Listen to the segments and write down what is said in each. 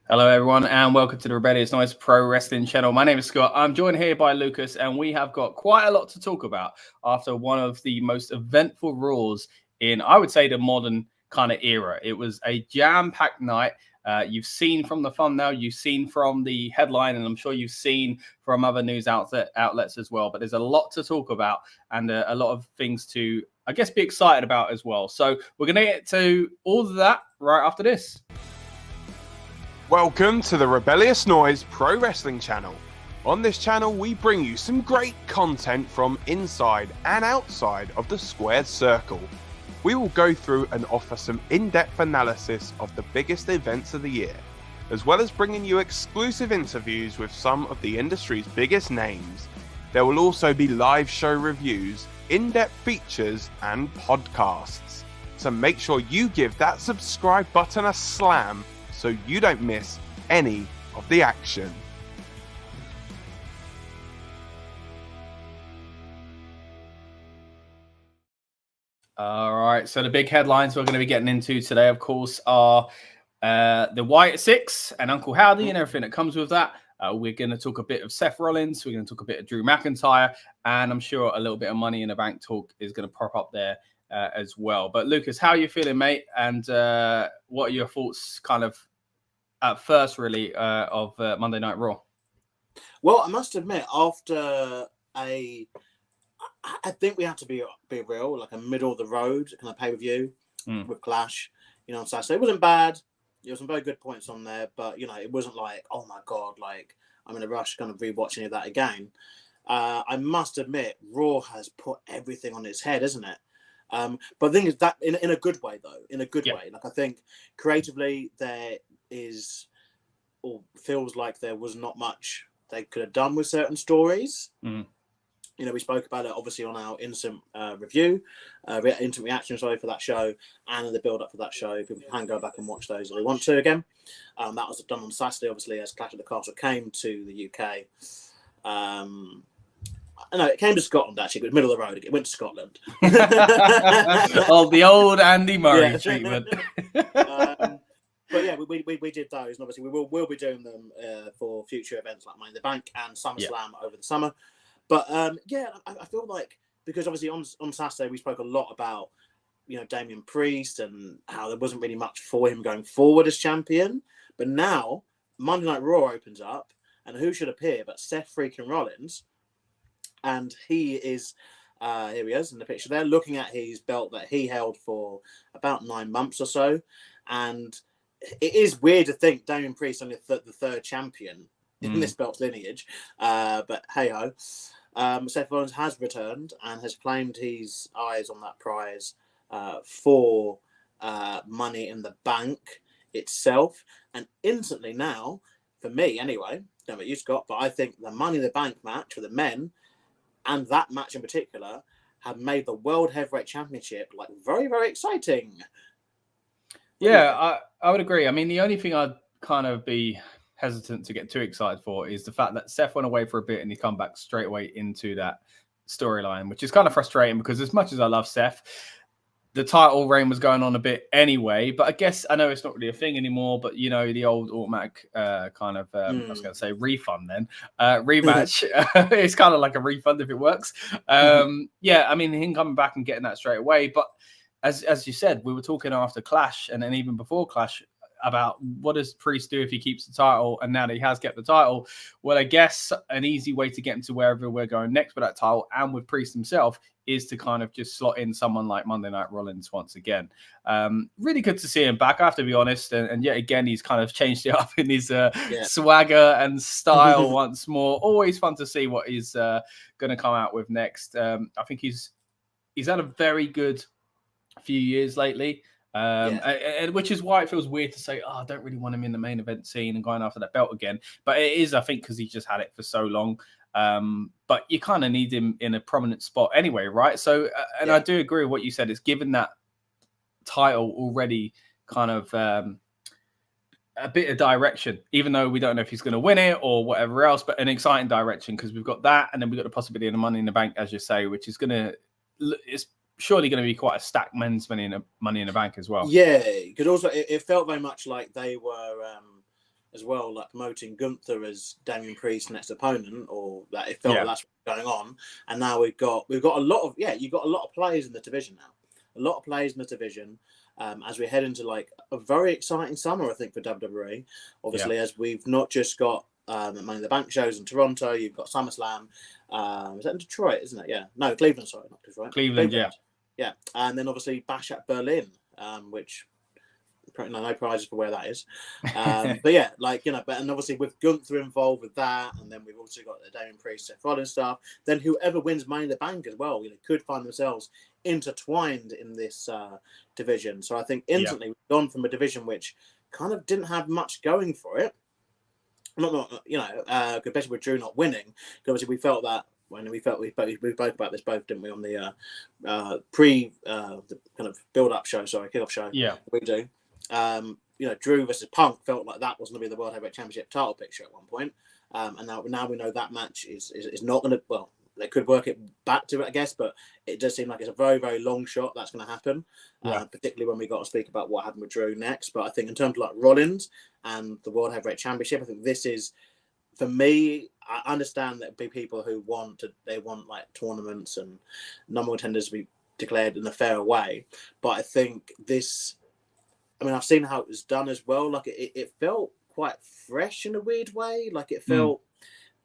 Hello, everyone, and welcome to the Rebellious Noise Pro Wrestling channel. My name is Scott. I'm joined here by Lucas, and we have got quite a lot to talk about after one of the most eventful Raws in, I would say, the modern kind of era. It was a jam-packed night. You've seen from the thumbnail, you've seen from the headline, and I'm sure you've seen from other news outlets as well. But there's a lot to talk about and a lot of things to, I guess, be excited about as well. So we're going to get to all of that right after this. Welcome to the Rebellious Noise Pro Wrestling channel. On this channel, we bring you some great content from inside and outside of the squared circle. We will go through and offer some in-depth analysis of the biggest events of the year, as well as bringing you exclusive interviews with some of the industry's biggest names. There will also be live show reviews, in-depth features, and podcasts. So make sure you give that subscribe button a slam so you don't miss any of the action. All right, so the big headlines we're going to be getting into today, of course, are the Wyatt Sicks and Uncle Howdy and everything that comes with that. We're going to talk a bit of Seth Rollins. We're going to talk a bit of Drew McIntyre, and I'm sure a little bit of Money in the Bank talk is going to prop up there as well. But Lucas, how are you feeling, mate? And what are your thoughts kind of at first, really, of Monday Night Raw? Well, I must admit, after I think we have to be real, like a middle of the road kind of pay-per-view with Clash, on Saturday. It wasn't bad. There were some very good points on there, but, it wasn't like, oh my God, like I'm in a rush to kind of rewatch any of that again. I must admit, Raw has put everything on its head, isn't it? But the thing is that in a good way, though, in a good way. Like I think creatively there is, or feels like there was not much they could have done with certain stories. We spoke about it obviously on our instant review, instant reaction, for that show, and the build up for that show. People can go back and watch those if they want to again. That was done on Saturday, obviously, as Clash at the Castle came to the UK. No, it came to Scotland, actually. It was middle of the road. It went to Scotland. Oh, the old Andy Murray treatment. But yeah, we did those, and obviously we'll be doing them for future events like Money in the Bank and SummerSlam over the summer. But I feel like, because obviously on Saturday we spoke a lot about Damian Priest and how there wasn't really much for him going forward as champion. But now Monday Night Raw opens up, and who should appear but Seth freaking Rollins, and he is here he is in the picture there, looking at his belt that he held for about 9 months or so, and it is weird to think Damian Priest only the third champion in this belt's lineage, but hey-ho. Seth Rollins has returned and has claimed his eyes on that prize for Money in the Bank itself. And instantly now, for me anyway, don't know about you, Scott, but I think the Money in the Bank match for the men, and that match in particular, have made the World Heavyweight Championship very, very exciting. Yeah, I would agree. I mean, the only thing I'd kind of be hesitant to get too excited for is the fact that Seth went away for a bit and he come back straight away into that storyline, which is kind of frustrating because as much as I love Seth, the title reign was going on a bit anyway. But I guess I know it's not really a thing anymore, but the old automatic kind of I was going to say refund then rematch. It's kind of like a refund if it works. I mean, him coming back and getting that straight away, but as you said, we were talking after Clash and then even before Clash about what does Priest do if he keeps the title, and now that he has kept the title, well, I guess an easy way to get him to wherever we're going next with that title and with Priest himself is to kind of just slot in someone like Monday Night Rollins once again. Really good to see him back, I have to be honest, and yet again he's kind of changed it up in his swagger and style once more. Always fun to see what he's going to come out with next. I think he's had a very good few years lately. And which is why it feels weird to say, I don't really want him in the main event scene and going after that belt again. But it is, I think, because he's just had it for so long. But you kind of need him in a prominent spot anyway, right? So, I do agree with what you said. It's given that title already kind of a bit of direction, even though we don't know if he's going to win it or whatever else, but an exciting direction because we've got that. And then we've got the possibility of the Money in the Bank, as you say, which is it's surely going to be quite a stacked men's Money in the Bank as well. Yeah, because also it felt very much like they were as well, like promoting Gunther as Damian Priest's next opponent, or that it felt like that's what's going on. And now we've got a lot of you've got a lot of players in the division now, a lot of players in the division. As we head into like a very exciting summer, I think, for WWE. Obviously, as we've not just got Money in the Bank shows in Toronto, you've got SummerSlam. Is that in Detroit, isn't it? Yeah. No, Cleveland, sorry, not Detroit. Cleveland. Yeah. And then obviously Bash at Berlin, which no prizes for where that is. But yeah, like, you know, and obviously with Gunther involved with that, and then we've also got the Damian Priest, Seth Rollins stuff, then whoever wins Money in the Bank as well, you know, could find themselves intertwined in this division. So I think instantly we've gone from a division which kind of didn't have much going for it. Not you know, especially with Drew not winning. Because obviously we felt that when we spoke about this both, didn't we, on the the kind of build-up show, kickoff show. Yeah, we do. You know, Drew versus Punk felt like that was going to be the World Heavyweight Championship title picture at one point. And now we know that match is not going to. Well, they could work it back to it, I guess, but it does seem like it's a very, very long shot that's going to happen. Particularly when we got to speak about what happened with Drew next. But I think in terms of like Rollins and the World Heavyweight Championship, I think this is, for me, I understand that be people who want like tournaments and number one contenders to be declared in a fair way. But I think this, I mean, I've seen how it was done as well. Like it felt quite fresh in a weird way. Like it felt,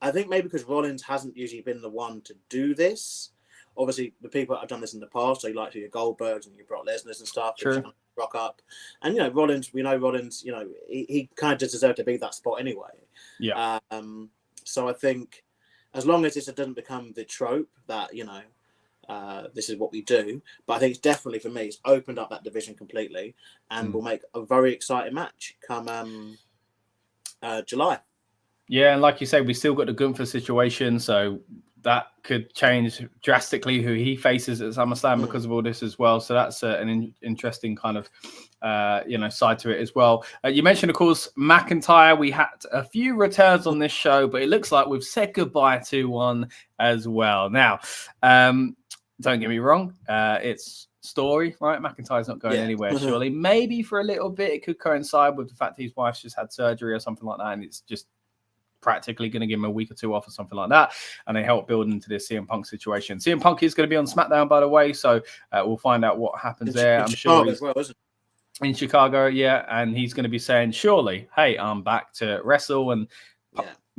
I think maybe because Rollins hasn't usually been the one to do this. Obviously, the people that have done this in the past, so you like your Goldbergs and your Brock Lesnar's and stuff, rock up. And, you know, Rollins, you know, he kind of just deserved to be that spot anyway. Yeah. So I think as long as this doesn't become the trope that, you know, this is what we do. But I think it's definitely, for me, it's opened up that division completely and will make a very exciting match come July. Yeah, and like you say, we still got the Gunther situation, so that could change drastically who he faces at SummerSlam because of all this as well. So that's an interesting kind of, side to it as well. You mentioned, of course, McIntyre. We had a few returns on this show, but it looks like we've said goodbye to one as well. Now, don't get me wrong, it's story, right? McIntyre's not going anywhere, surely. Maybe for a little bit, it could coincide with the fact his wife's just had surgery or something like that, and it's just practically going to give him a week or two off or something like that, and they help build into this CM Punk situation. CM Punk is going to be on SmackDown, by the way, so we'll find out what happens there. I'm sure he's in Chicago, and he's going to be saying, surely, hey, I'm back to wrestle, and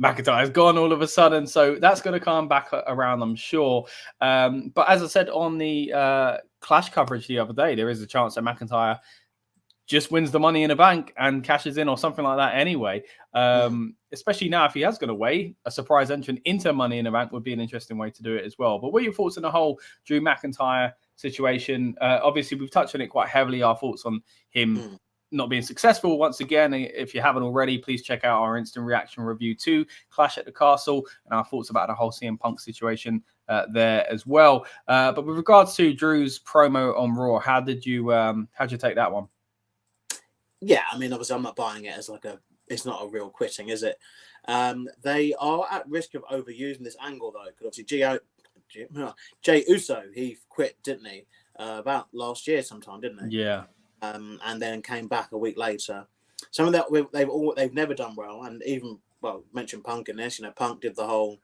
McIntyre's gone all of a sudden, so that's going to come back around, I'm sure. But as I said on the Clash coverage the other day, there is a chance that McIntyre just wins the Money in the Bank and cashes in or something like that anyway. Especially now, if he has gone away, a surprise entrant into Money in the Bank would be an interesting way to do it as well. But what are your thoughts on the whole Drew McIntyre situation? Obviously, we've touched on it quite heavily, our thoughts on him not being successful. Once again, if you haven't already, please check out our instant reaction review to Clash at the Castle and our thoughts about the whole CM Punk situation there as well. But with regards to Drew's promo on Raw, how'd you take that one? Yeah, I mean, obviously, I'm not buying it as it's not a real quitting, is it? They are at risk of overusing this angle, though, because obviously Jey Uso, he quit, didn't he? About last year sometime, didn't he? Yeah. And then came back a week later. Some of that they've never done well, and even, mentioned Punk in this. You know, Punk did the whole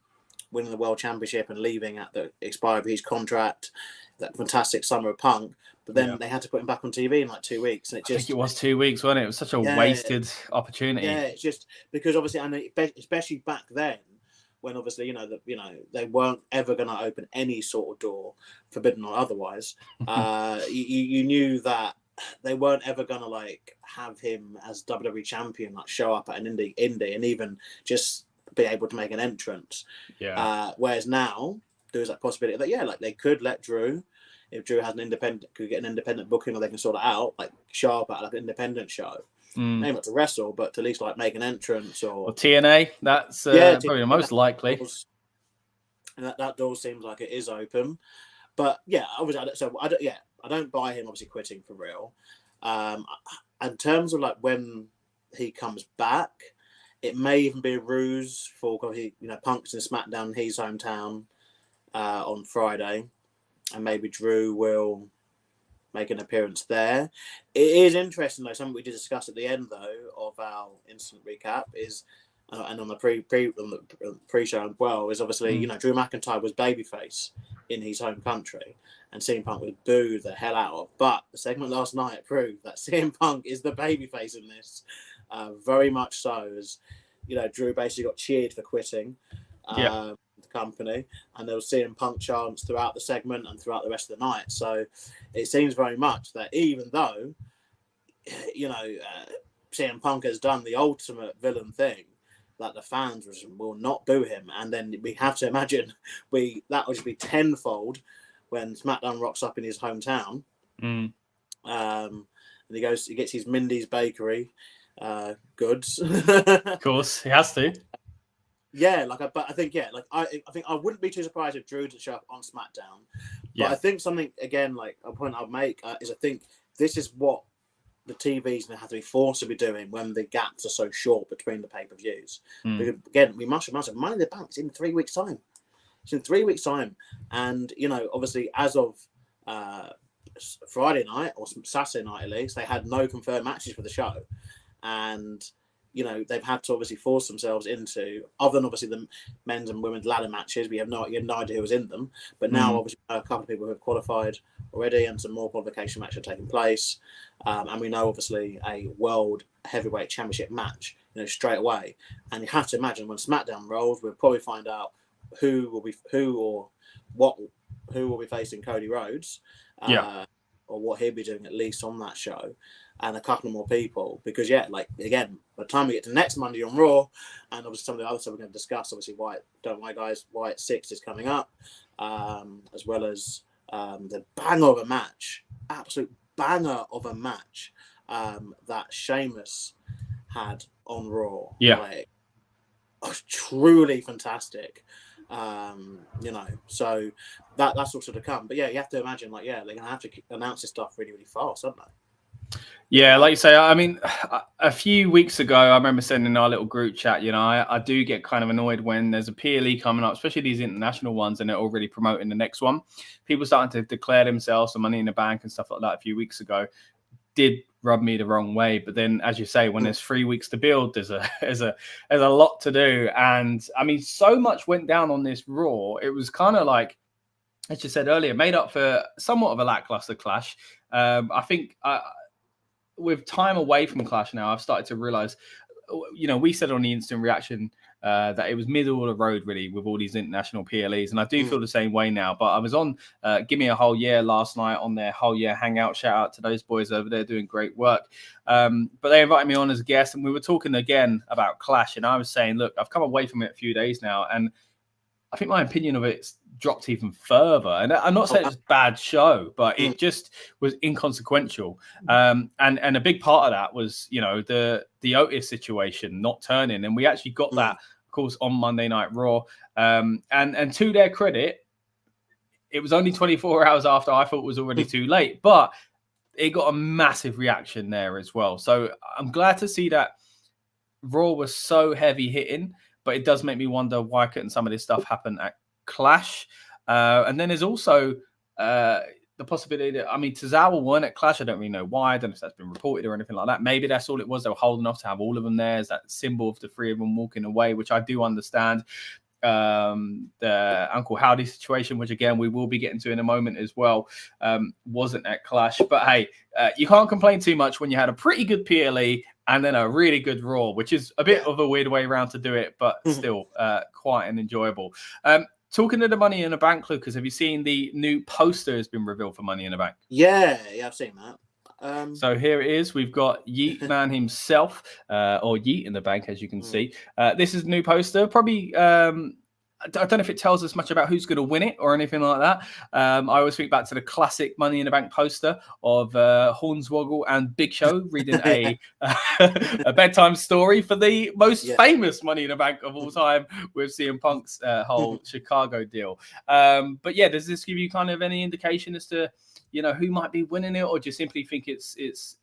winning the World Championship and leaving at the expiry of his contract, that fantastic summer of Punk. But then they had to put him back on TV in like 2 weeks. And I think it was 2 weeks, wasn't it? It was such a wasted opportunity. Yeah, it's just because obviously, and especially back then, when obviously, they weren't ever going to open any sort of door, forbidden or otherwise. You knew that they weren't ever going to have him as WWE champion, show up at an indie and even just be able to make an entrance. Whereas now there's that possibility that they could let Drew, if Drew has could get an independent booking, or they can sort it out, show up at an independent show. Maybe not to wrestle, but to at least make an entrance or TNA. That's probably the most likely. And that door seems like it is open. But obviously, I don't buy him obviously quitting for real. In terms of when he comes back, it may even be a ruse for Punk's in SmackDown, his hometown, on Friday, and maybe Drew will make an appearance there. It is interesting, though, something we did discuss at the end, though, of our instant recap is, and on the pre-show as well, is obviously, you know, Drew McIntyre was babyface in his home country, and CM Punk was booed the hell out of. But the segment last night proved that CM Punk is the babyface in this, very much so. As you know, Drew basically got cheered for quitting the company, and there was CM Punk chants throughout the segment and throughout the rest of the night. So it seems very much that even though, you know, CM Punk has done the ultimate villain thing, that the fans will not boo him. And then we have to imagine that will just be tenfold when SmackDown rocks up in his hometown. And he gets his Mindy's Bakery goods. Of course, he has to. Yeah, but I think I think I wouldn't be too surprised if Drew to show up on SmackDown. But I think something again, like a point I'd make is I think this is what the TV's going to have to be forced to be doing when the gaps are so short between the pay-per-views. Because, again, we must have Money in the Bank. It's in 3 weeks' time. It's in 3 weeks' time. And, you know, obviously, as of Friday night, or Saturday night at least, they had no confirmed matches for the show. And, you know, they've had to obviously force themselves into, other than obviously the men's and women's ladder matches, you have no idea who was in them. But now, obviously, a couple of people who have qualified already, and some more qualification matches are taking place. And we know, obviously, a World Heavyweight Championship match, you know, straight away. And you have to imagine when SmackDown rolls, we'll probably find out who will be facing Cody Rhodes, or what he'll be doing at least on that show, and a couple more people. Because like again, by the time we get to next Monday on Raw, and obviously some of the other stuff we're going to discuss, obviously Wyatt Sicks is coming up, as well as the banger of a match, absolute banger of a match that Sheamus had on Raw. Like, truly fantastic. You know, so that's also to come. But you have to imagine, like, they're gonna have to announce this stuff really, really fast, aren't they? Yeah, like you say, I mean, a few weeks ago, I remember sending our little group chat, you know, I do get kind of annoyed when there's a PLE coming up, especially these international ones, and they're already promoting the next one. People starting to declare themselves for Money in the Bank and stuff like that a few weeks ago did rub me the wrong way. But then, as you say, when there's 3 weeks to build, there's a lot to do. And I mean, so much went down on this Raw. It was kind of like, as you said earlier, made up for somewhat of a lackluster Clash. I think with time away from Clash now, I've started to realize, you know, we said on the instant reaction that it was middle of the road really with all these international PLEs, and I do feel the same way now. But I was on Give Me a Whole Year last night on their Whole Year Hangout. Shout out to those boys over there doing great work. But they invited me on as a guest, and we were talking again about Clash, and I was saying, look, I've come away from it a few days now, and I think my opinion of it's dropped even further. And I'm not saying it's a bad show, but it just was inconsequential. And a big part of that was, you know, the Otis situation not turning. And we actually got that, of course, on Monday Night Raw. And to their credit, it was only 24 hours after I thought it was already too late. But it got a massive reaction there as well. So I'm glad to see that Raw was so heavy hitting. But it does make me wonder, why couldn't some of this stuff happen at Clash? And then there's also the possibility that, I mean, Tozawa weren't at Clash. I don't really know why. I don't know if that's been reported or anything like that. Maybe that's all it was. They were holding off to have all of them there as that symbol of the three of them walking away, which I do understand. The Uncle Howdy situation, which again we will be getting to in a moment as well, wasn't at Clash. But hey, you can't complain too much when you had a pretty good PLE and then a really good Raw, which is a bit of a weird way around to do it, but still quite an enjoyable. Talking to the Money in the Bank, Lucas, have you seen the new poster has been revealed for Money in the Bank? Yeah, I've seen that. So here it is. We've got Yeet Man himself, or Yeet in the Bank, as you can see. This is a new poster. Probably, I don't know if it tells us much about who's going to win it or anything like that. I always think back to the classic Money in the Bank poster of Hornswoggle and Big Show reading a bedtime story for the most famous Money in the Bank of all time with CM Punk's whole Chicago deal. But yeah, does this give you kind of any indication as to, you know, who might be winning it, or do you simply think it's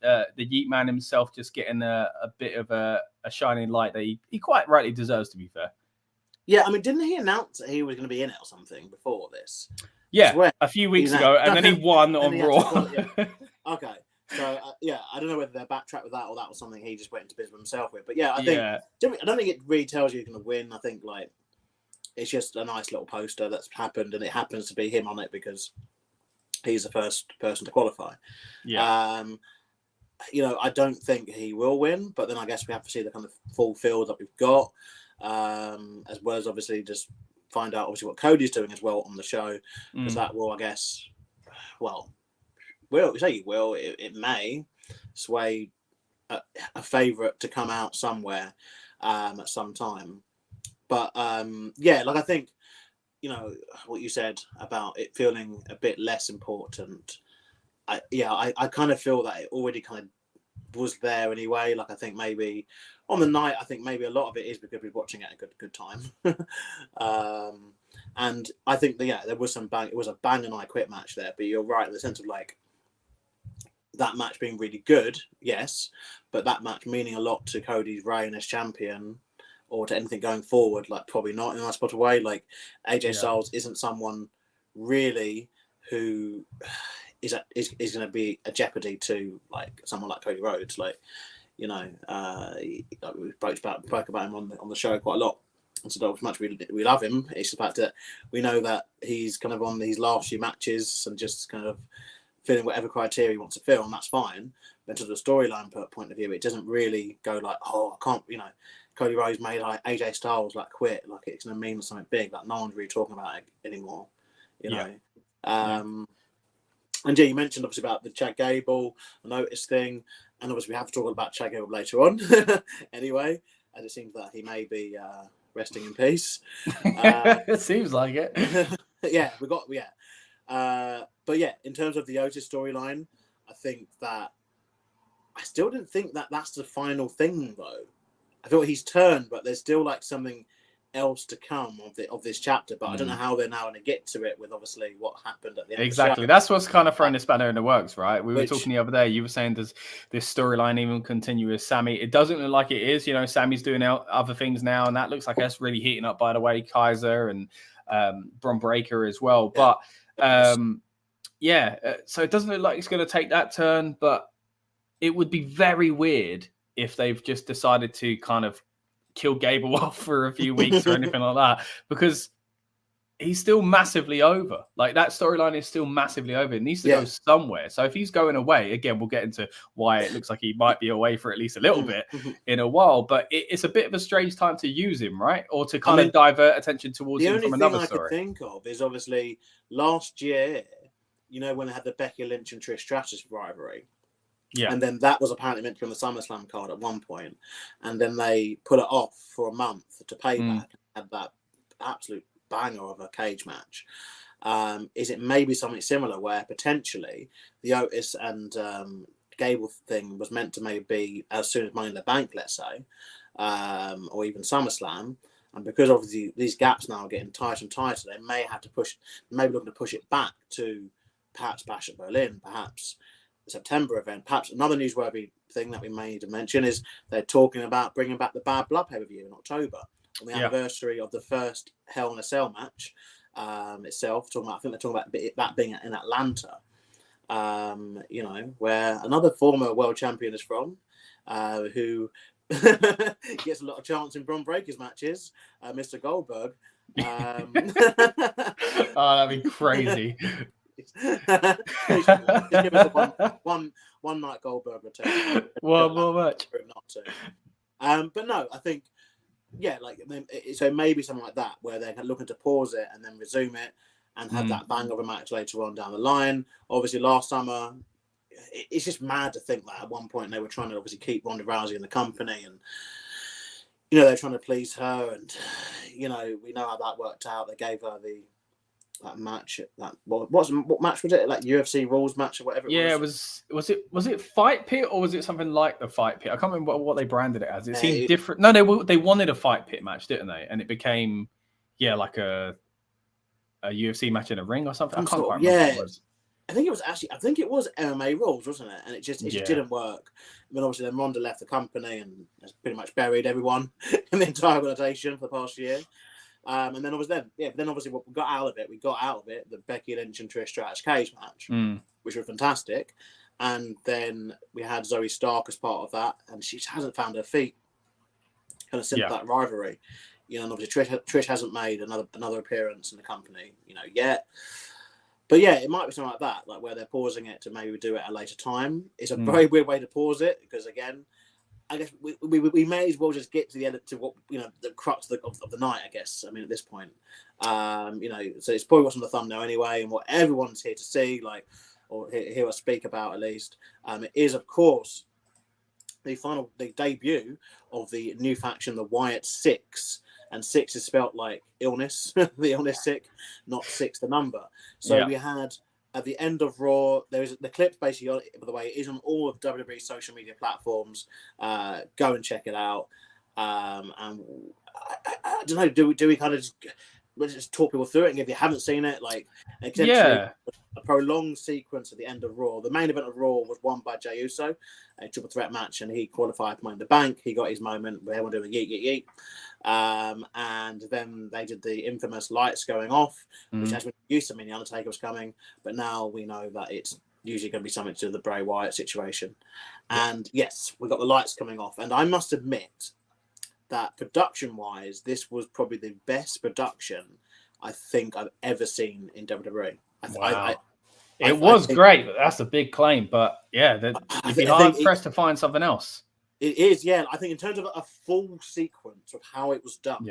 the Yeet Man himself just getting a bit of a shining light that he quite rightly deserves, to be fair? Yeah, I mean, didn't he announce that he was going to be in it or something before this? Yeah, a few weeks ago, and then he won on Raw. Okay. So, I don't know whether they're backtracked with that or that was something he just went into business himself with. But I don't think it really tells you he's going to win. I think, like, it's just a nice little poster that's happened, and it happens to be him on it because he's the first person to qualify. Yeah. I don't think he will win, but then I guess we have to see the kind of full field that we've got, as well as obviously just find out obviously what Cody's doing as well on the show, because that will, I guess, it may sway a favourite to come out somewhere at some time. But I think, what you said about it feeling a bit less important. I kind of feel that it already kind of was there anyway. Like, I think maybe on the night, maybe a lot of it is because we're watching it at a good time. And I think there was it was a bang and I quit match there, but you're right in the sense of like that match being really good, yes, but that match meaning a lot to Cody's reign as champion or to anything going forward, like probably not in that spot away. Like AJ Styles isn't someone really who is going to be a jeopardy to like someone like Cody Rhodes. Like, we spoke about him on the show quite a lot. And so how much we love him. It's the fact that we know that he's kind of on these last few matches and just kind of filling whatever criteria he wants to fill, and that's fine. But to the storyline point of view, it doesn't really go like, I can't, Cody Rhodes made like AJ Styles like quit, like it's going to mean something big. Like no one's really talking about it anymore, And you mentioned obviously about the Chad Gable, the notice thing, and obviously we have to talk about Chad Gable later on. Anyway, as it seems that he may be resting in peace. It seems like it. But in terms of the Otis storyline, I think that I still didn't think that that's the final thing though. I thought he's turned, but there's still like something else to come of this chapter, but I don't know how they're now going to get to it with obviously what happened at the end. Exactly, of the show. That's what's kind of throwing this spanner in the works, right? We were talking the other day. You were saying does this storyline even continue with Sammy? It doesn't look like it is. Sammy's doing other things now, and that looks like that's really heating up. By the way, Kaiser and Bron Breakker as well, but so it doesn't look like it's going to take that turn. But it would be very weird if they've just decided to kind of kill Gable off for a few weeks or anything like that, because he's still massively over. Like that storyline is still massively over. It needs to go somewhere. So if he's going away, again, we'll get into why it looks like he might be away for at least a little bit in a while, but it's a bit of a strange time to use him, right? Or to kind of divert attention towards him from another story. The only thing I could think of is obviously last year, when they had the Becky Lynch and Trish Stratus rivalry. Yeah. And then that was apparently meant to be on the SummerSlam card at one point. And then they put it off for a month to pay back and had that absolute banger of a cage match. Is it maybe something similar where potentially the Otis and Gable thing was meant to maybe be as soon as Money in the Bank, let's say, or even SummerSlam. And because obviously these gaps now are getting tighter and tighter, they may have to looking to push it back to perhaps Bash at Berlin, perhaps September event. Perhaps another newsworthy thing that we may need to mention is they're talking about bringing back the Bad Blood pay-per-view in October on the anniversary of the first Hell in a Cell match itself. I think they're talking about that being in Atlanta, where another former world champion is from, who gets a lot of chance in Bron Breakker's matches, Mr. Goldberg. That'd be crazy. Give us one night Goldberg return. One more match. Not to. But no, I think so maybe something like that where they're looking to pause it and then resume it and have that bang of a match later on down the line. Obviously, last summer, it's just mad to think that at one point they were trying to obviously keep Ronda Rousey in the company and they're trying to please her and we know how that worked out. They gave her that match. What match was it? Like UFC rules match or whatever. It was. Was it Fight Pit or was it something like the Fight Pit? I can't remember what they branded it as. It seemed different. No, they wanted a Fight Pit match, didn't they? And it became like a UFC match in a ring or something. I can't quite remember what it was. I think it was MMA rules, wasn't it? And it just didn't work. I mean, obviously, then Ronda left the company and has pretty much buried everyone in the entire organisation for the past year. And then obviously what we got out of it, the Becky Lynch and Trish Stratus cage match, which was fantastic. And then we had Zoe Stark as part of that, and she hasn't found her feet. Kind of since that rivalry, and obviously Trish hasn't made another appearance in the company, yet. But yeah, it might be something like that, like where they're pausing it to maybe do it at a later time. It's a very weird way to pause it because, again, I guess we may as well just get to the end to what the crux of the night. I guess. I mean, at this point, so it's probably what's on the thumbnail anyway, and what everyone's here to see, or hear us speak about at least. It is, of course, the debut of the new faction, the Wyatt Sicks, and Six is spelt like illness, the illness sick, not six the number. So we had. At the end of Raw, the clip basically, by the way, is on all of WWE social media platforms. Go and check it out. And I don't know, do we kind of just talk people through it? And if you haven't seen it, a prolonged sequence at the end of Raw. The main event of Raw was won by Jey Uso, a triple threat match, and he qualified for Money in the Bank. He got his moment where everyone doing the yeet, yeet, yeet. And then they did the infamous lights going off, which as we used to mean the Undertaker was coming, but now we know that it's usually going to be something to do with the Bray Wyatt situation. And yes, we got the lights coming off, and I must admit that production-wise, this was probably the best production I think I've ever seen in WWE. It was great, but that's a big claim. But yeah, you'd be hard pressed to find something else. It is, yeah. I think in terms of a full sequence of how it was done,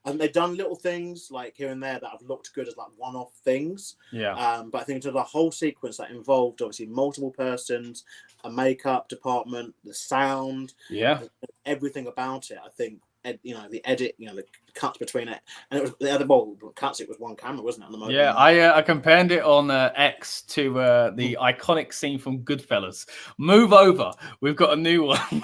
and they've done little things like here and there that have looked good as one-off things. Yeah. But I think in terms of the whole sequence that involved obviously multiple persons, a makeup department, the sound, everything about it. I think the edit, the cuts between it, and it was the other cuts. It was one camera, wasn't it? On the moment. Yeah, I compared it on X to the iconic scene from Goodfellas. Move over, we've got a new one.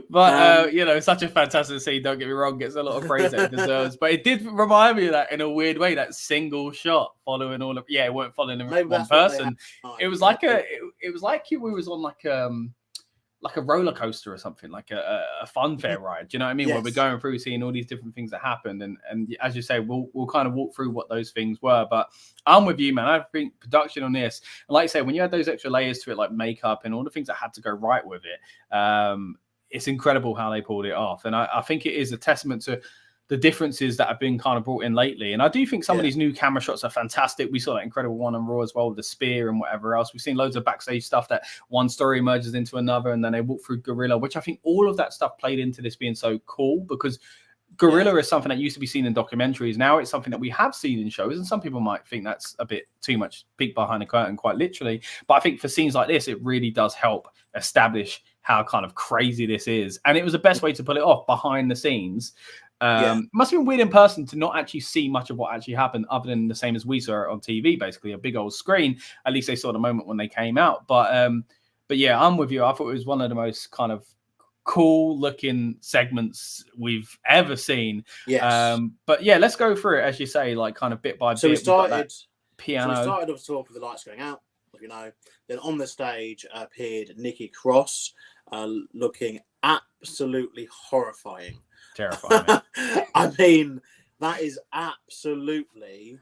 But such a fantastic scene. Don't get me wrong, gets a lot of praise that it deserves. But it did remind me of that in a weird way. That single shot following all of it weren't following one person. It was like we was on like a roller coaster or something, like a fun fair ride. Do you know what I mean? Where we're going through seeing all these different things that happened, and as you say, we'll kind of walk through what those things were. But I'm with you, man. I think production on this, and like you say, when you had those extra layers to it, like makeup and all the things that had to go right with it, it's incredible how they pulled it off. And I think it is a testament to the differences that have been kind of brought in lately. And I do think some of these new camera shots are fantastic. We saw that incredible one on Raw as well with the spear and whatever else. We've seen loads of backstage stuff that one story merges into another and then they walk through Gorilla, which I think all of that stuff played into this being so cool because Gorilla is something that used to be seen in documentaries. Now it's something that we have seen in shows, and some people might think that's a bit too much peek behind the curtain, quite literally. But I think for scenes like this, it really does help establish how kind of crazy this is. And it was the best way to pull it off behind the scenes. Must have been weird in person to not actually see much of what actually happened other than the same as we saw it on TV, basically a big old screen. At least they saw the moment when they came out. But yeah, I'm with you. I thought it was one of the most kind of cool looking segments we've ever seen. Yes. But yeah, let's go through it, as you say, like kind of bit by bit. So we started piano. So we started off top with the lights going out, then on the stage appeared Nikki Cross, looking absolutely horrifying. Terrifying. I mean, that is absolutely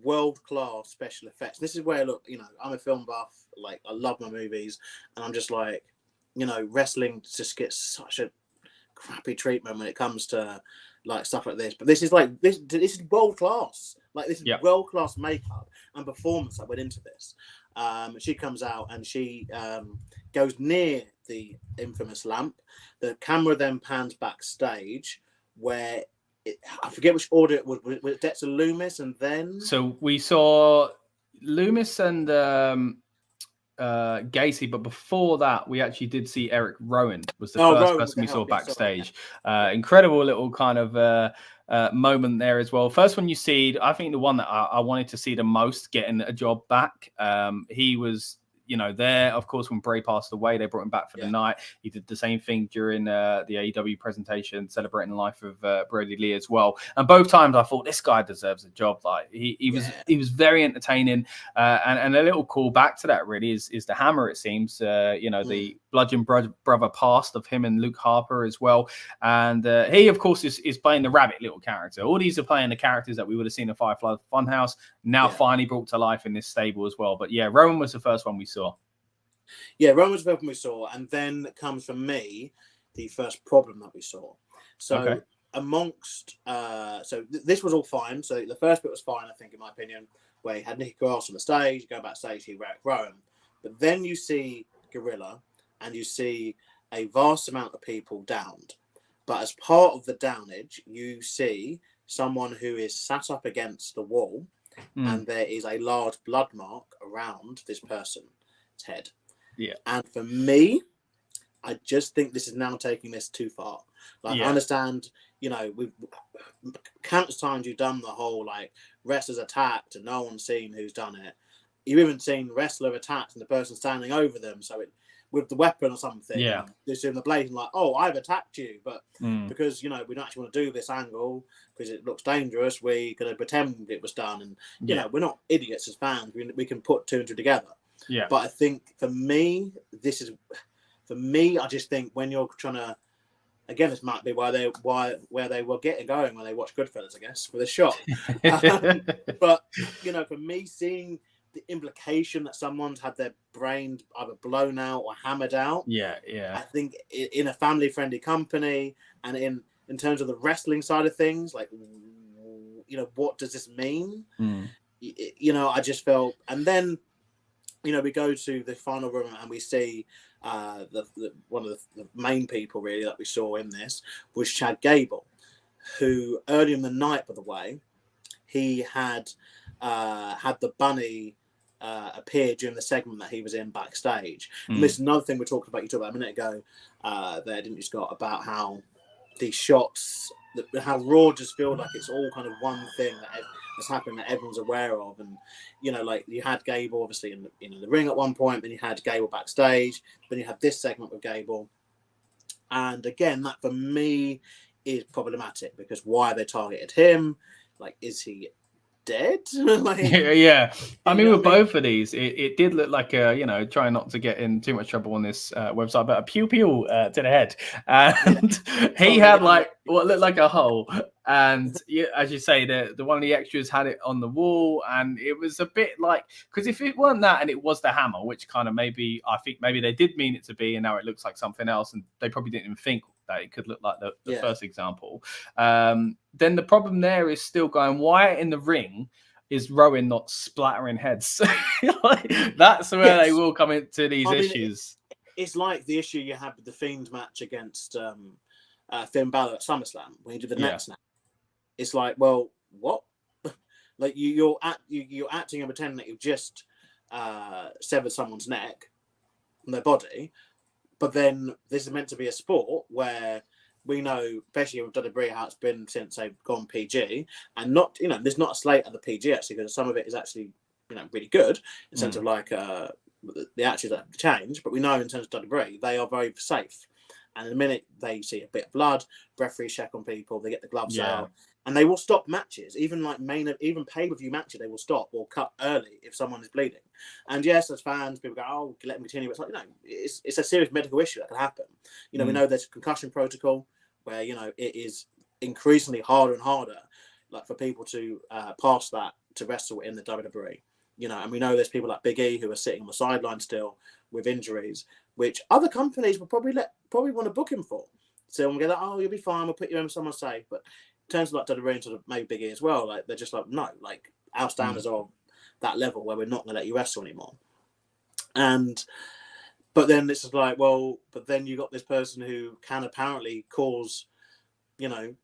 world-class special effects. This is where, look, I'm a film buff. Like, I love my movies, and I'm just like, wrestling just gets such a crappy treatment when it comes to like stuff like this. But this is like this is world-class. Like, this is world-class makeup and performance that went into this. She comes out and she goes near the infamous lamp. The camera then pans backstage where I forget which order it was. Was it Dexter Loomis and then? So we saw Loomis and Gacy, but before that, we actually did see Eric Rowan was the first person we saw backstage. Incredible little kind of moment there as well. First one you see, I think the one that I wanted to see the most getting a job back. He was there. Of course, when Bray passed away, they brought him back for the night. He did the same thing during the AEW presentation, celebrating the life of Brody Lee as well. And both times I thought, this guy deserves a job. Like he was very entertaining. And a little call back to that really is the hammer, it seems. The Bludgeon Brother past of him and Luke Harper as well. And he, of course, is playing the rabbit little character. All these are playing the characters that we would have seen in Firefly Funhouse, now finally brought to life in this stable as well. But yeah, Rowan was the first one we saw. Yeah, Rowan was the first one we saw. And then comes from me the first problem that we saw. So amongst, this was all fine. So the first bit was fine, I think, in my opinion, where he had Nikki Cross on the stage, go backstage, he wrecked Rowan. But then you see Gorilla and you see a vast amount of people downed. But as part of the downage, you see someone who is sat up against the wall and there is a large blood mark around this person's head. Yeah. And for me, I just think this is now taking this too far. Like, I understand, we've countless times you've done the whole, like, wrestlers attacked and no one's seen who's done it. You've even seen wrestler attacked and the person standing over them, so with the weapon or something. Yeah. Just in the blade and like, oh, I've attacked you. But because, we don't actually want to do this angle because it looks dangerous, we're going to pretend it was done. And, we're not idiots as fans. We can put two and two together. Yeah. But I think for me, I just think when you're trying to, again, this might be where they were getting going when they watched Goodfellas, I guess, for the shot. But, for me, seeing the implication that someone's had their brain either blown out or hammered out. Yeah. I think in a family-friendly company and in terms of the wrestling side of things, like, what does this mean? I just felt, and then, we go to the final room and we see one of the main people really that we saw in this was Chad Gable, who earlier in the night, by the way, he had the bunny appear during the segment that he was in backstage. And this is another thing we talked about. You talked about a minute ago there, didn't you, Scott, about how these shots, how Raw just feel like it's all kind of one thing that's happening that everyone's aware of. And, like you had Gable obviously in the ring at one point, then you had Gable backstage, then you had this segment with Gable. And again, that for me is problematic because why they targeted him? Like, is he dead? Like, yeah. I mean, with both of these, it did look like trying not to get in too much trouble on this website, but a pew to the head, and he had like what looked like a hole. And as you say, the one of the extras had it on the wall, and it was a bit like, because if it weren't that and it was the hammer, which kind of I think maybe they did mean it to be, and now it looks like something else, and they probably didn't even think that it could look like the first example. Then the problem there is still going, why in the ring is Rowan not splattering heads? That's where they will come into these issues. It's like the issue you had with the Fiend match against Finn Balor at SummerSlam when he did the neck snap. It's like, well, what? Like you're acting and pretending that you've just severed someone's neck from their body, but then this is meant to be a sport where we know, especially with WWE, how it's been since they've gone PG, and not, there's not a slate of the PG actually, because some of it is actually, really good in terms of like the actions that have changed, but we know in terms of WWE, they are very safe. And in a minute they see a bit of blood, referees check on people, they get the gloves out, and they will stop matches, even like even pay-per-view matches, they will stop or cut early if someone is bleeding. And yes, as fans, people go, "Oh, let them continue." It's like, it's a serious medical issue that can happen. We know there's a concussion protocol where it is increasingly harder and harder, like for people to pass that to wrestle in the WWE. And we know there's people like Big E who are sitting on the sideline still with injuries, which other companies will probably want to book him for. So we'll get like, "Oh, you'll be fine. We'll put you in with someone safe." But in terms of like WWE and sort of maybe Big E as well, like they're just like, no, like our standards are that level where we're not going to let you wrestle anymore. But then it's just like, well, but then you got this person who can apparently cause, the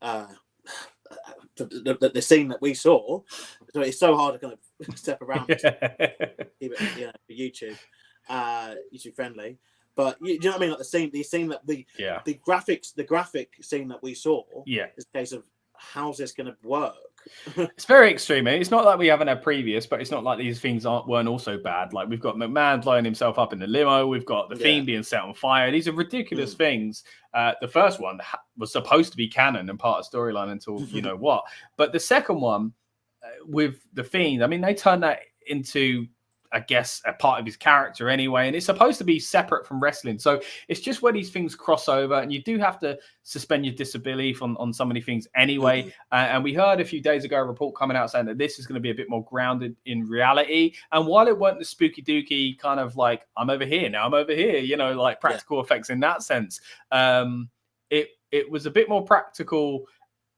scene that we saw. So it's so hard to kind of step around, even, for YouTube friendly. But you know what I mean? Like the scene that the graphic scene that we saw is a case of how's this going to work It's very extreme. It's not like we haven't had previous, but it's not like these things weren't also bad. Like we've got McMahon blowing himself up in the limo. We've got the Fiend being set on fire. These are ridiculous things. The first one was supposed to be canon and part of storyline until you know what. But the second one with the Fiend, I mean, they turned that into, I guess, a part of his character anyway, and it's supposed to be separate from wrestling. So it's just where these things cross over, and you do have to suspend your disbelief on so many things anyway. And we heard a few days ago a report coming out saying that this is going to be a bit more grounded in reality. And while it weren't the spooky dooky kind of like, I'm over here, now I'm over here, you know, like practical effects in that sense, it was a bit more practical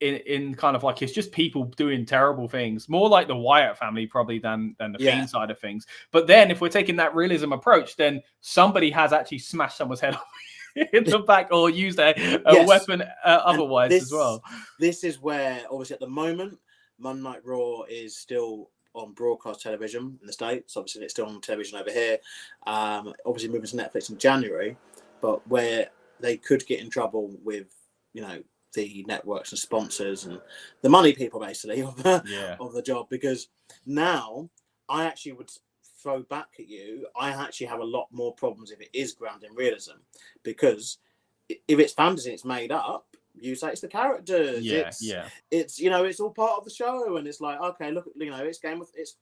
in kind of like, it's just people doing terrible things, more like the Wyatt family probably than the Fiend side of things. But then if we're taking that realism approach, then somebody has actually smashed someone's head off in the back or used a weapon otherwise as well. This is where, obviously, at the moment, Monday Night Raw is still on broadcast television in the States. Obviously, it's still on television over here. Obviously, moving to Netflix in January, but where they could get in trouble with, you know, the networks and sponsors and the money people basically of the job, because now I actually would throw back at you. I actually have a lot more problems if it is grounded in realism, because if it's fantasy, it's made up. You say it's the characters. It's you know, it's all part of the show, and it's like, okay, look, you know, it's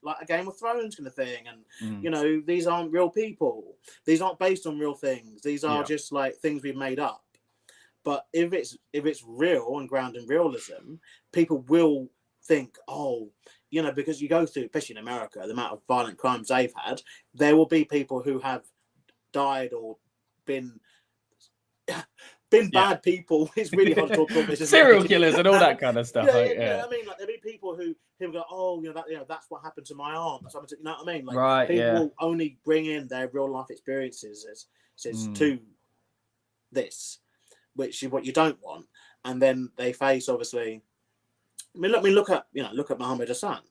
like a Game of Thrones kind of thing, and you know, these aren't real people. These aren't based on real things. These are just like things we've made up. But if it's real and grounded in realism, people will think, oh, you know, because you go through, especially in America, the amount of violent crimes they've had, there will be people who have died or been bad people. It's really hard to talk about this. Serial killers and all that kind of stuff. I mean, like, there'll be people who go, oh, you know, that's what happened to my aunt. You know what I mean? Like, people will only bring in their real life experiences as to this, which is what you don't want. And then they face, obviously, look at Muhammad Hassan.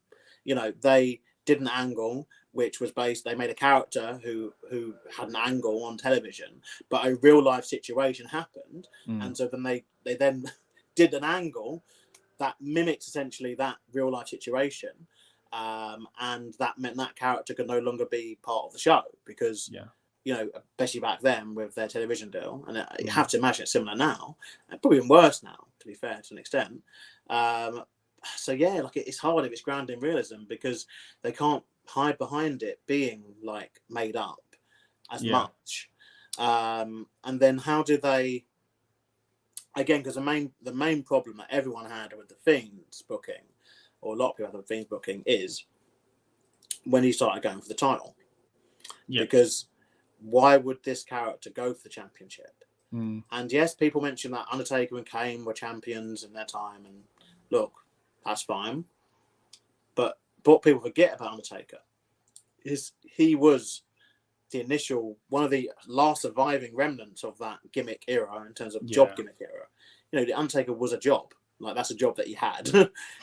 You know, they did an angle which was based, they made a character who had an angle on television, but a real life situation happened. And so then they then did an angle that mimics essentially that real life situation. And that meant that character could no longer be part of the show because, you know, especially back then with their television deal, and you have to imagine it's similar now, probably even worse now, to be fair, to an extent. So yeah, like it's hard if it's grounded in realism because they can't hide behind it being like made up as much. And then how do they? Again, because the main problem that everyone had with the Fiend's booking, or a lot of people had with the Fiend's booking, is when he started going for the title. Because why would this character go for the championship? And yes, people mentioned that Undertaker and Kane were champions in their time, and look, that's fine. But what people forget about Undertaker is he was the initial, one of the last surviving remnants of that gimmick era in terms of job gimmick era. You know, the Undertaker was a job. Like, that's a job that he had.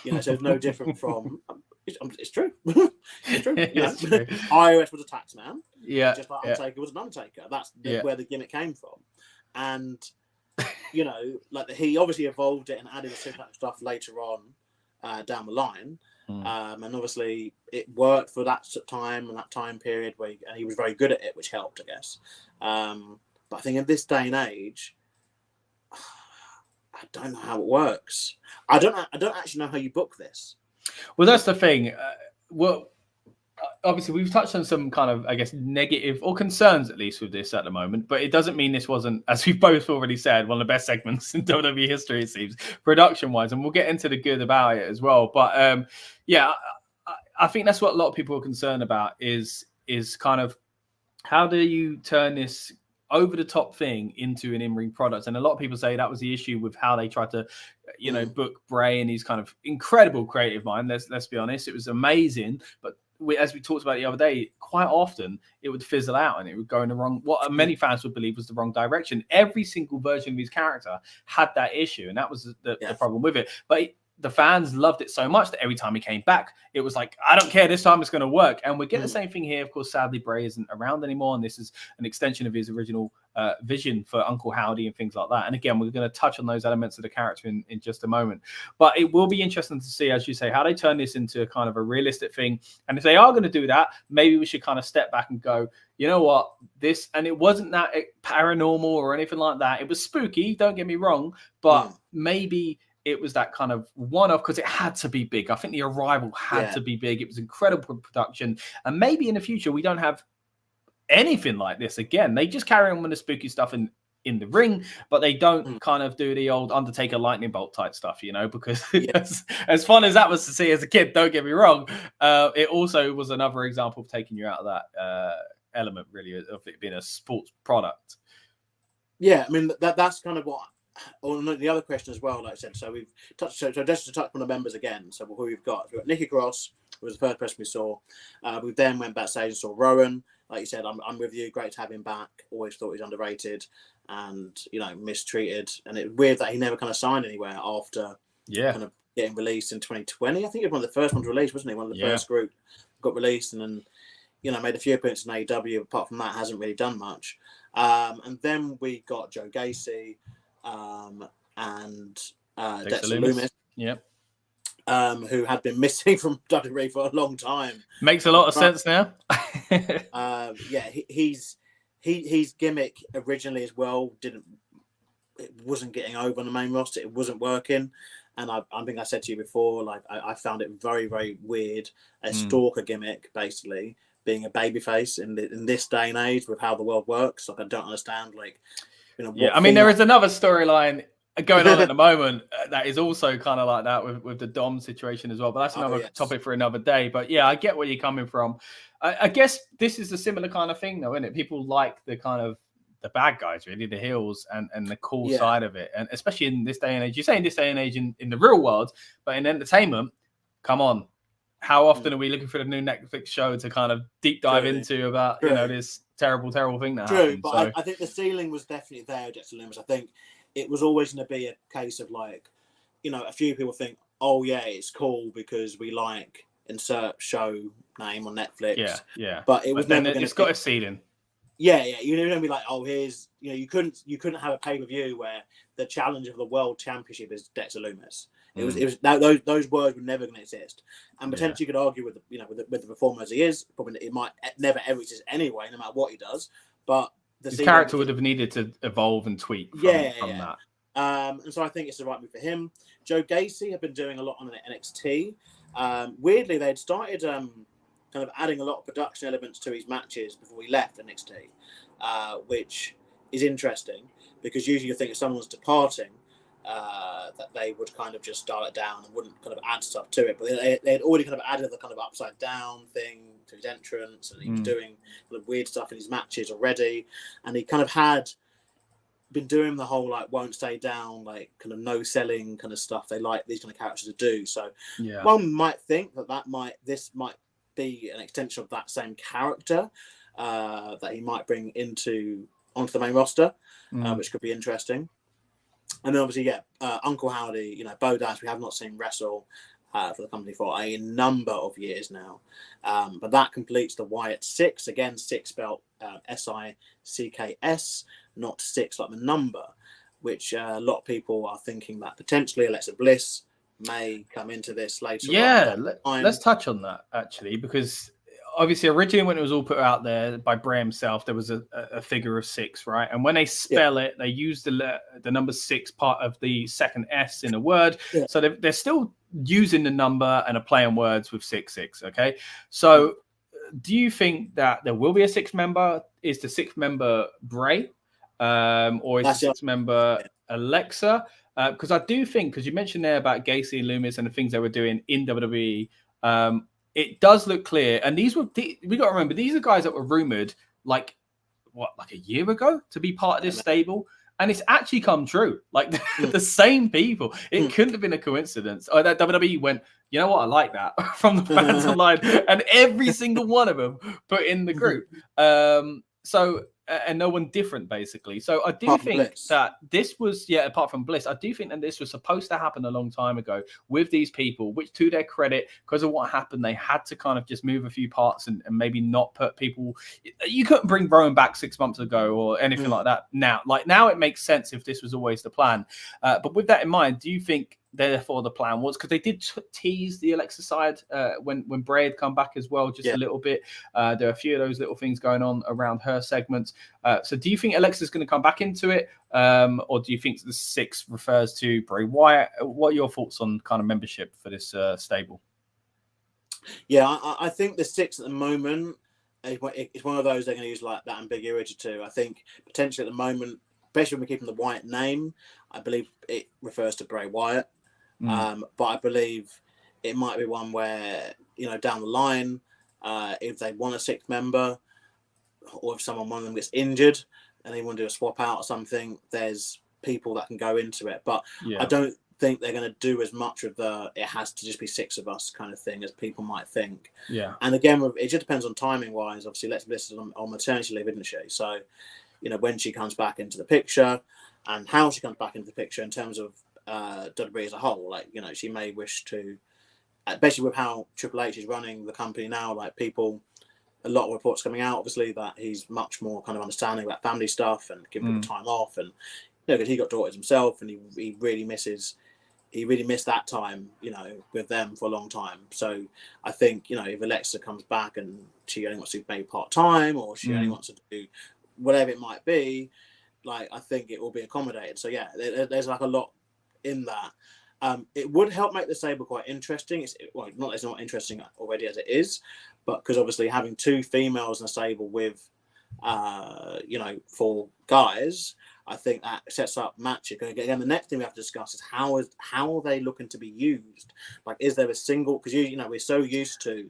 You know, so it's no different from... It's true. It's true. It's true. iOS was a tax man. Just like Undertaker was an Undertaker. That's where the gimmick came from. And, you know, like he obviously evolved it and added the stuff later on down the line. And obviously it worked for that time and that time period and he was very good at it, which helped, I guess. But I think in this day and age, I don't know how it works. I don't actually know how you book this. Well, that's the thing. Well, obviously, we've touched on some kind of, I guess, negative or concerns, at least, with this at the moment. But it doesn't mean this wasn't, as we've both already said, one of the best segments in WWE history, it seems, production-wise. And we'll get into the good about it as well. But, I think that's what a lot of people are concerned about is kind of how do you turn this over-the-top thing into an in-ring product. And a lot of people say that was the issue with how they tried to, you know, book Bray and his kind of incredible creative mind. Let's be honest. It was amazing. But as we talked about the other day, quite often it would fizzle out and it would go in the wrong, what many fans would believe was the wrong direction. Every single version of his character had that issue. And that was the problem with it. But the fans loved it so much that every time he came back, it was like, I don't care, this time it's going to work. And we get the same thing here. Of course, sadly, Bray isn't around anymore, and this is an extension of his original vision for Uncle Howdy and things like that. And again, we're going to touch on those elements of the character in just a moment. But it will be interesting to see, as you say, how they turn this into kind of a realistic thing. And if they are going to do that, maybe we should kind of step back and go, you know what, this, and it wasn't that paranormal or anything like that. It was spooky, don't get me wrong, but maybe it was that kind of one-off because it had to be big. I think the arrival had to be big. It was incredible production. And maybe in the future, we don't have anything like this again. They just carry on with the spooky stuff in the ring, but they don't kind of do the old Undertaker lightning bolt type stuff, you know, because as fun as that was to see as a kid, don't get me wrong, it also was another example of taking you out of that element, really, of it being a sports product. Yeah, I mean, that's kind of what... Or the other question as well, like I said, so we've touched, so just to touch on the members again, so who we've got Nikki Cross, who was the first person we saw. We then went backstage and saw Rowan. Like you said, I'm with you, great to have him back. Always thought he was underrated and, you know, mistreated. And it's weird that he never kind of signed anywhere after kind of getting released in 2020. I think he was one of the first ones released, wasn't he? One of the first group got released and then, you know, made a few appearances in AEW. Apart from that, hasn't really done much. And then we got Joe Gacy, and Dexter Lumis, who had been missing from WWE for a long time. Makes a lot of sense now. His gimmick originally as well wasn't getting over on the main roster. It wasn't working, and I think I said to you before, like I found it very, very weird. A stalker gimmick, basically being a babyface in this day and age with how the world works. Like I don't understand, like. You know, I mean, there is another storyline going on at the moment that is also kind of like that with the Dom situation as well. But that's another topic for another day. But yeah, I get where you're coming from. I guess this is a similar kind of thing, though, isn't it? People like the kind of the bad guys, really, the heels and the cool side of it. And especially in this day and age, you say in this day and age in the real world, but in entertainment, come on. How often are we looking for the new Netflix show to kind of deep dive into about, you know, this terrible thing that happened? But I think the ceiling was definitely there, Dexter Lumis. I think it was always going to be a case of like, you know, a few people think, oh yeah, it's cool because we like insert show name on Netflix. Yeah. But it was never going to. It's got a ceiling. Yeah. You're never going to be like, oh, here's, you know, you couldn't have a pay-per-view where the challenge of the world championship is Dexter Lumis. It was those words were never going to exist, and potentially you could argue with the performer as he is. Probably it might never ever exist anyway, no matter what he does. But his character would have needed to evolve and tweak from that. And so I think it's the right move for him. Joe Gacy had been doing a lot on NXT. Weirdly, they had started kind of adding a lot of production elements to his matches before he left NXT, which is interesting because usually you think if someone's departing, that they would kind of just dial it down and wouldn't kind of add stuff to it. But they had already kind of added the kind of upside down thing to his entrance, and he was doing kind of weird stuff in his matches already. And he kind of had been doing the whole like won't stay down, like kind of no selling kind of stuff they like these kind of characters to do. So one might think this might be an extension of that same character that he might bring onto the main roster, which could be interesting. And then obviously, Uncle Howdy, you know, Bo Dash, we have not seen wrestle for the company for a number of years now. But that completes the Wyatt Sicks. Again, Six spelled S-I-C-K-S, not six like the number, which a lot of people are thinking that potentially Alexa Bliss may come into this later. Let's touch on that, actually, because obviously originally when it was all put out there by Bray himself, there was a figure of six, right? And when they spell it, they use the number 6 part of the second S in a word. So they're still using the number and are playing words with 666, okay? So do you think that there will be a 6th member? Is the 6th member Bray? Or is the 6th member Alexa? Because I do think, because you mentioned there about Gacy and Lumis and the things they were doing in WWE, it does look clear. And we got to remember, these are guys that were rumored like a year ago to be part of this stable. And it's actually come true. Like the same people. It couldn't have been a coincidence. Or that WWE went, you know what? I like that from the fans online. And every single one of them put in the group. So and no one different, basically. So I do think that this was, apart from Bliss, I do think that this was supposed to happen a long time ago with these people, which to their credit, because of what happened, they had to kind of just move a few parts and maybe not put people. You couldn't bring Rowan back 6 months ago or anything like that. Now it makes sense if this was always the plan. But with that in mind, do you think therefore the plan was, because they did tease the Alexa side when Bray had come back as well, just a little bit. There are a few of those little things going on around her segments. So do you think Alexa's going to come back into it, or do you think the 6 refers to Bray Wyatt? What are your thoughts on kind of membership for this stable? Yeah, I think the 6 at the moment it's one of those they're going to use like that ambiguity too. I think potentially at the moment, especially when we're keeping the Wyatt name, I believe it refers to Bray Wyatt. But I believe it might be one where, down the line, if they want a 6th member, or if one of them gets injured and they want to do a swap out or something, there's people that can go into it. But I don't think they're going to do as much of it has to just be 6 of us kind of thing as people might think. Yeah. And again, it just depends on timing wise. Obviously, Alexa Bliss is on maternity leave, isn't she? So, when she comes back into the picture and how she comes back into the picture in terms of WWE as a whole, she may wish to, especially with how Triple H is running the company now, a lot of reports coming out, obviously, that he's much more kind of understanding about family stuff and giving people time off, and because he got daughters himself, and he really missed that time, with them for a long time. So I think, if Alexa comes back and she only wants to maybe part-time, or she only wants to do whatever it might be, I think it will be accommodated. So yeah, there's a lot in that. It would help make the stable quite interesting. It's not interesting already as it is, but because obviously having 2 females in a stable with, 4 guys, I think that sets up matches. Again, the next thing we have to discuss is how are they looking to be used? Is there a single? Because we're so used to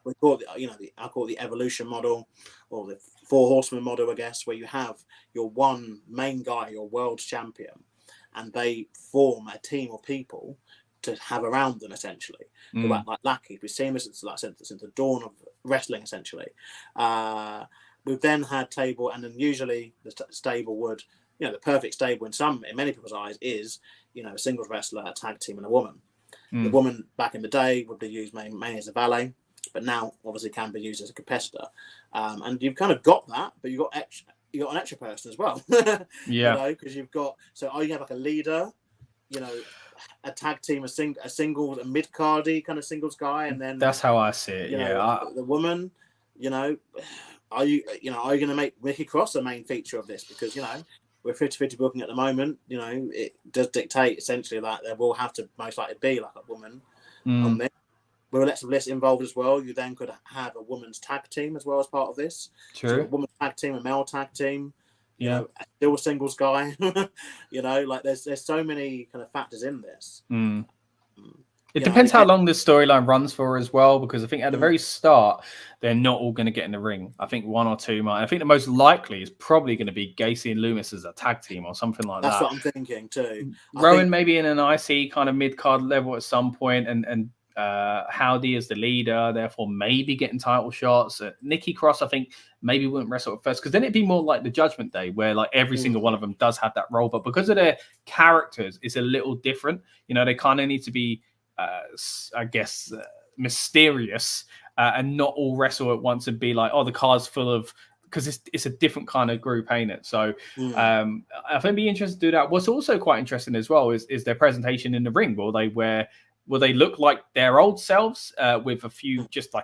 we call it I call it the evolution model, or the 4 horsemen model, I guess, where you have your one main guy, your world champion, and they form a team of people to have around them, essentially. Like Lucky, we've seen this since the dawn of wrestling, essentially. We've then had table, and then usually the stable would, the perfect stable in many people's eyes is, a singles wrestler, a tag team, and a woman. The woman back in the day would be used mainly as a valet, but now obviously can be used as a competitor. And you've kind of got that, but you've got an extra person as well. Because you've got, you have a leader, a tag team, a singles, a mid-cardy kind of singles guy, and then that's how I see it. The woman, are you going to make Nikki Cross a main feature of this? Because we're 50-50 booking at the moment. It does dictate essentially that there will have to most likely be a woman on this. With Alexa Bliss involved as well, you then could have a women's tag team as well as part of this. True. So a women's tag team, a male tag team. Still a singles guy. There's so many kind of factors in this. It depends how long this storyline runs for as well, because I think at the very start, they're not all going to get in the ring. I think 1 or 2 might. I think the most likely is probably going to be Gacy and Loomis as a tag team or something like that. That's what I'm thinking too. Rowan maybe in an IC kind of mid-card level at some point, and Howdy is the leader, therefore maybe getting title shots. Nikki Cross, I think, maybe wouldn't wrestle at first, because then it'd be more like the Judgment Day, where every single one of them does have that role. But because of their characters, it's a little different. They kind of need to be, I guess, mysterious and not all wrestle at once and be like, oh, the card's full of, because it's a different kind of group, ain't it? So I think it'd be interesting to do that. What's also quite interesting as well is their presentation in the ring. Will they look like their old selves with a few just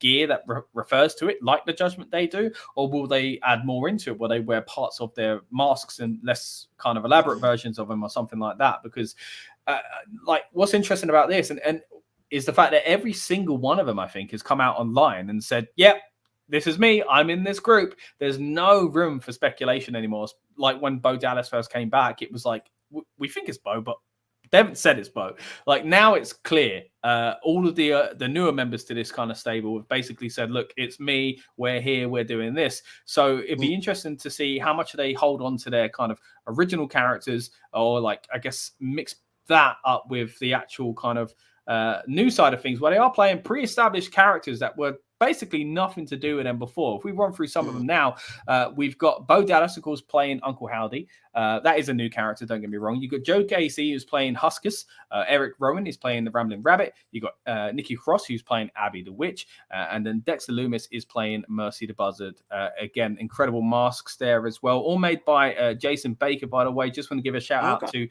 gear that refers to it, like the Judgment Day do? Or will they add more into it? Will they wear parts of their masks and less kind of elaborate versions of them or something like that? Because what's interesting about this and is the fact that every single one of them, I think, has come out online and said, yep, this is me. I'm in this group. There's no room for speculation anymore. Like when Bo Dallas first came back, it was like, we think it's Bo, but they haven't said it's Bo. Now it's clear. All of the newer members to this kind of stable have basically said, look, it's me. We're here. We're doing this. So it'd be interesting to see how much they hold on to their kind of original characters, or I guess mix that up with the actual kind of new side of things, where they are playing pre-established characters that were basically nothing to do with them before. If we run through some of them now, we've got Bo Dallas, of course, playing Uncle Howdy. That is a new character, don't get me wrong. You've got Joe Gacy, who's playing Huskus. Eric Rowan is playing the Rambling Rabbit. You've got Nikki Cross, who's playing Abby the Witch. And then Dexter Loomis is playing Mercy the Buzzard. Again, incredible masks there as well. All made by Jason Baker, by the way. Just want to give a shout out to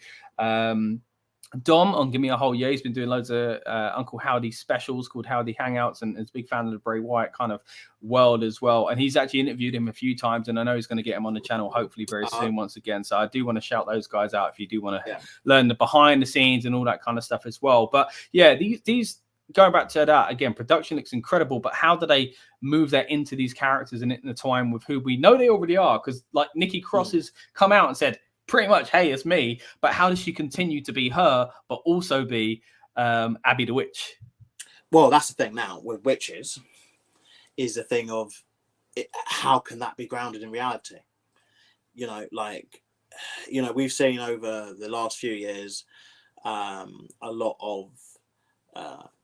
Dom on Give Me a Whole Year. He's been doing loads of Uncle Howdy specials called Howdy Hangouts, and is a big fan of the Bray Wyatt kind of world as well. And he's actually interviewed him a few times, and I know he's going to get him on the channel hopefully very soon once again. So I do want to shout those guys out if you do want to learn the behind the scenes and all that kind of stuff as well. But yeah, these going back to that again, production looks incredible, but how do they move that into these characters and in the time with who we know they already are? Because like Nikki Cross has come out and said pretty much, hey, it's me, but how does she continue to be her but also be Abby the Witch? Well, that's the thing now with witches, is the thing of how can that be grounded in reality? You know, like, you know, we've seen over the last few years a lot of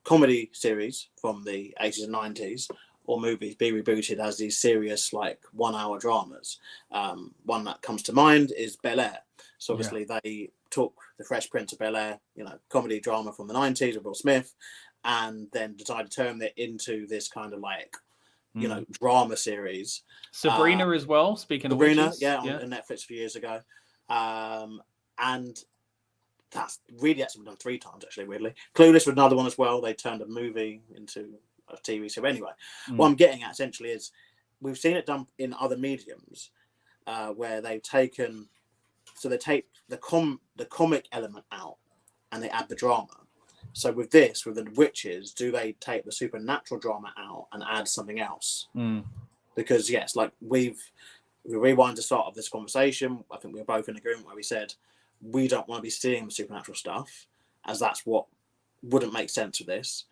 comedy series from the 80s and 90s or movies be rebooted as these serious, like 1 hour dramas. One that comes to mind is Bel Air. So obviously they took the Fresh Prince of Bel Air, you know, comedy drama from the 90s with Will Smith, and then decided to turn it into this kind of like, you know, drama series. Sabrina as well, speaking of Sabrina, witches. on Netflix a few years ago. And that's really actually been done 3 times, actually, weirdly. Clueless was another one as well. They turned a movie into a TV show. Anyway, what I'm getting at essentially is we've seen it done in other mediums where they've taken, so they take the comic element out and they add the drama. So with this, with the witches, do they take the supernatural drama out and add something else? Because yes, like we rewind to start of this conversation, I think we were both in agreement where we said we don't want to be seeing the supernatural stuff, as that's what wouldn't make sense with this.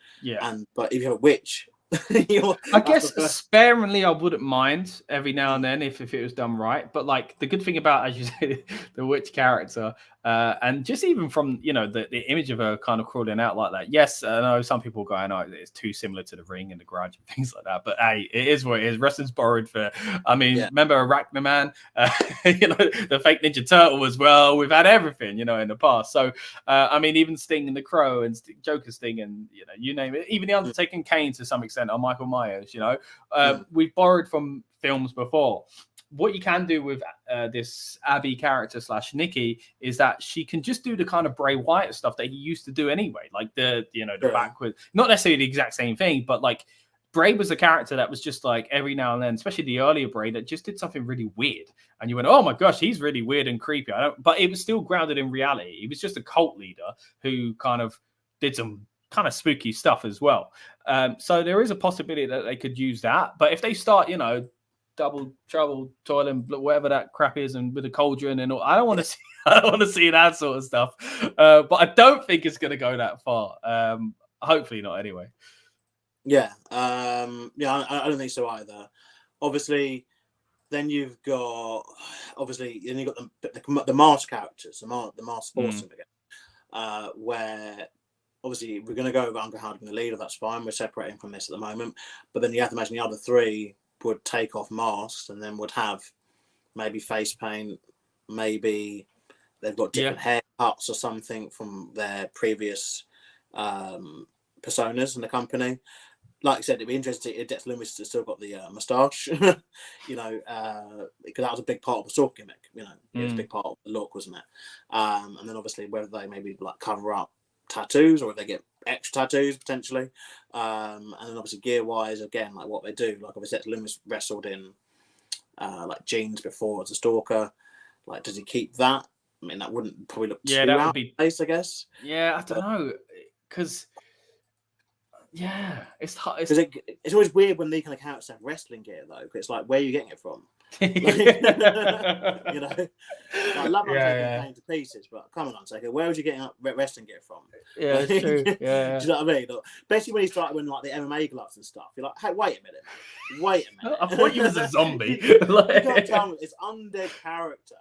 But if you have a witch, I guess sparingly I wouldn't mind every now and then if it was done right. But like the good thing about, as you say, the witch character, and just even from, you know, the image of her kind of crawling out like that. Yes, I know some people going, oh, it's too similar to the Ring and the Garage and things like that. But hey, it is what it is. Wrestling's borrowed for. I mean, remember Arachne Man? You know, the fake Ninja Turtle as well. We've had everything, you know, in the past. So I mean, even Sting and the Crow and Joker Sting and, you know, you name it. Even the Undertaker and Kane to some extent are Michael Myers. You know, we've borrowed from films before. What you can do with this Abby character / Nikki is that she can just do the kind of Bray Wyatt stuff that he used to do anyway, like the backward, not necessarily the exact same thing, but like Bray was a character that was just like every now and then, especially the earlier Bray, that just did something really weird, and you went, oh my gosh, he's really weird and creepy. But it was still grounded in reality. He was just a cult leader who kind of did some kind of spooky stuff as well. So there is a possibility that they could use that, but if they start, you know, double trouble toilet, whatever that crap is, and with a cauldron and all, I don't want to see that sort of stuff. But I don't think it's going to go that far. Hopefully not. Anyway. I don't think so either. Obviously, then you've got the masked characters, the masked sportsmen again, where obviously we're going to go with Uncle Howdy being the leader. That's fine. We're separating from this at the moment, but then you have to imagine the other 3 would take off masks and then would have maybe face paint, maybe they've got different haircuts or something from their previous personas in the company. Like I said, it'd be interesting if Dexter Loomis has still got the moustache, you know, because that was a big part of the Saw gimmick, you know, it was a big part of the look, wasn't it? And then obviously whether they maybe like cover up tattoos or if they get extra tattoos potentially, and then obviously gear wise again, like what they do, like obviously Loomis wrestled in like jeans before as a stalker. Like, does he keep that? I mean, that wouldn't probably look too out of place, I guess. I don't know, because it's hard. It's always weird when these kind of characters have wrestling gear though, because it's like, where are you getting it from? Like, you know, I love Undertaker playing to pieces, but come on, Undertaker, where was you getting wrestling gear from? Yeah, like, true. Yeah, do you know what I mean? Especially when he started wearing like the MMA gloves and stuff. You're like, hey, wait a minute. I thought he was a zombie. You can't tell me it's undead character.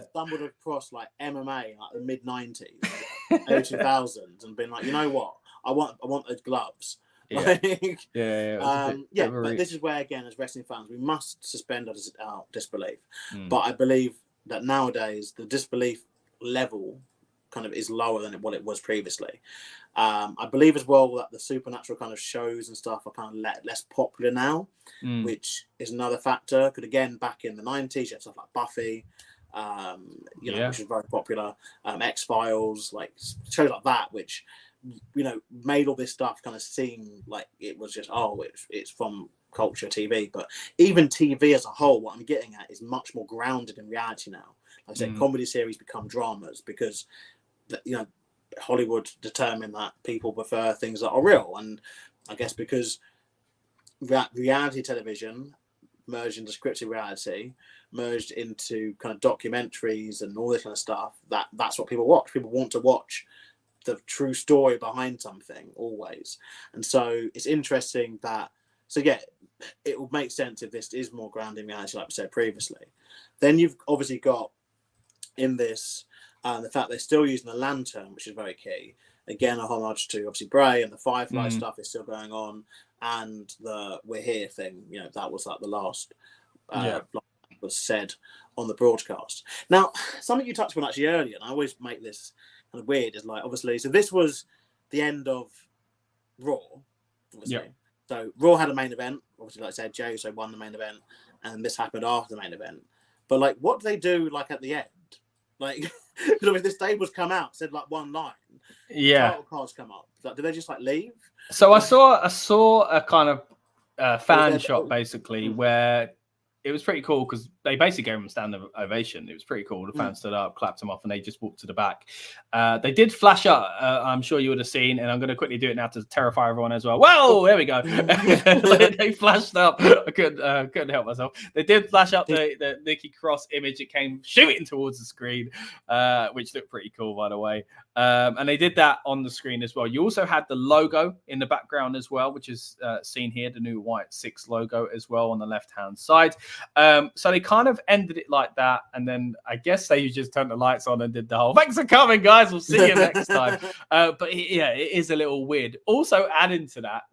Stumbled across like MMA like the mid '90s, early 2000s, and been like, you know what? I want those gloves. Yeah. Like, but this is where, again, as wrestling fans, we must suspend our disbelief. But I believe that nowadays the disbelief level kind of is lower than what it was previously. I believe as well that the supernatural kind of shows and stuff are kind of less popular now, which is another factor. Because again, back in the 90s, you had stuff like Buffy, which is very popular. X-Files, like shows like that, which made all this stuff kind of seem like it was just it's from culture TV. But even TV as a whole, what I'm getting at is much more grounded in reality now. Like I said, comedy series become dramas because Hollywood determined that people prefer things that are real, and I guess because reality television merged into scripted reality, merged into kind of documentaries and all this kind of stuff, that's what people watch. People want to watch the true story behind something always. And so it's interesting that, it will make sense if this is more grounded in reality, like we said previously. Then you've obviously got in this the fact they're still using the lantern, which is very key. Again, a homage to obviously Bray, and the Firefly stuff is still going on, and the "We're Here" thing. That was like the last was said on the broadcast. Now, something you touched on actually earlier, and I always make this kind of weird, is like obviously, so this was the end of Raw, obviously. Yep. So Raw had a main event. Obviously, like I said, Jey Uso won the main event, and this happened after the main event. But like, what do they do like at the end? Like, because the stables come out, said like one line. Yeah. Title cards come up. Like, do they just like leave? So I saw a kind of fan shot basically where it was pretty cool because they basically gave them a standing ovation. It was pretty cool. The fans stood up, clapped them off, and they just walked to the back. They did flash up. I'm sure you would have seen, and I'm going to quickly do it now to terrify everyone as well. Whoa, there we go. They flashed up. I couldn't help myself. They did flash up the Nikki Cross image. It came shooting towards the screen, which looked pretty cool, by the way. And they did that on the screen as well. You also had the logo in the background as well, which is seen here, the new Wyatt Sicks logo as well on the left-hand side. So they kind of ended it like that, and then I guess they just turned the lights on and did the whole "thanks for coming, guys, we'll see you next time." But it is a little weird. Also adding to that,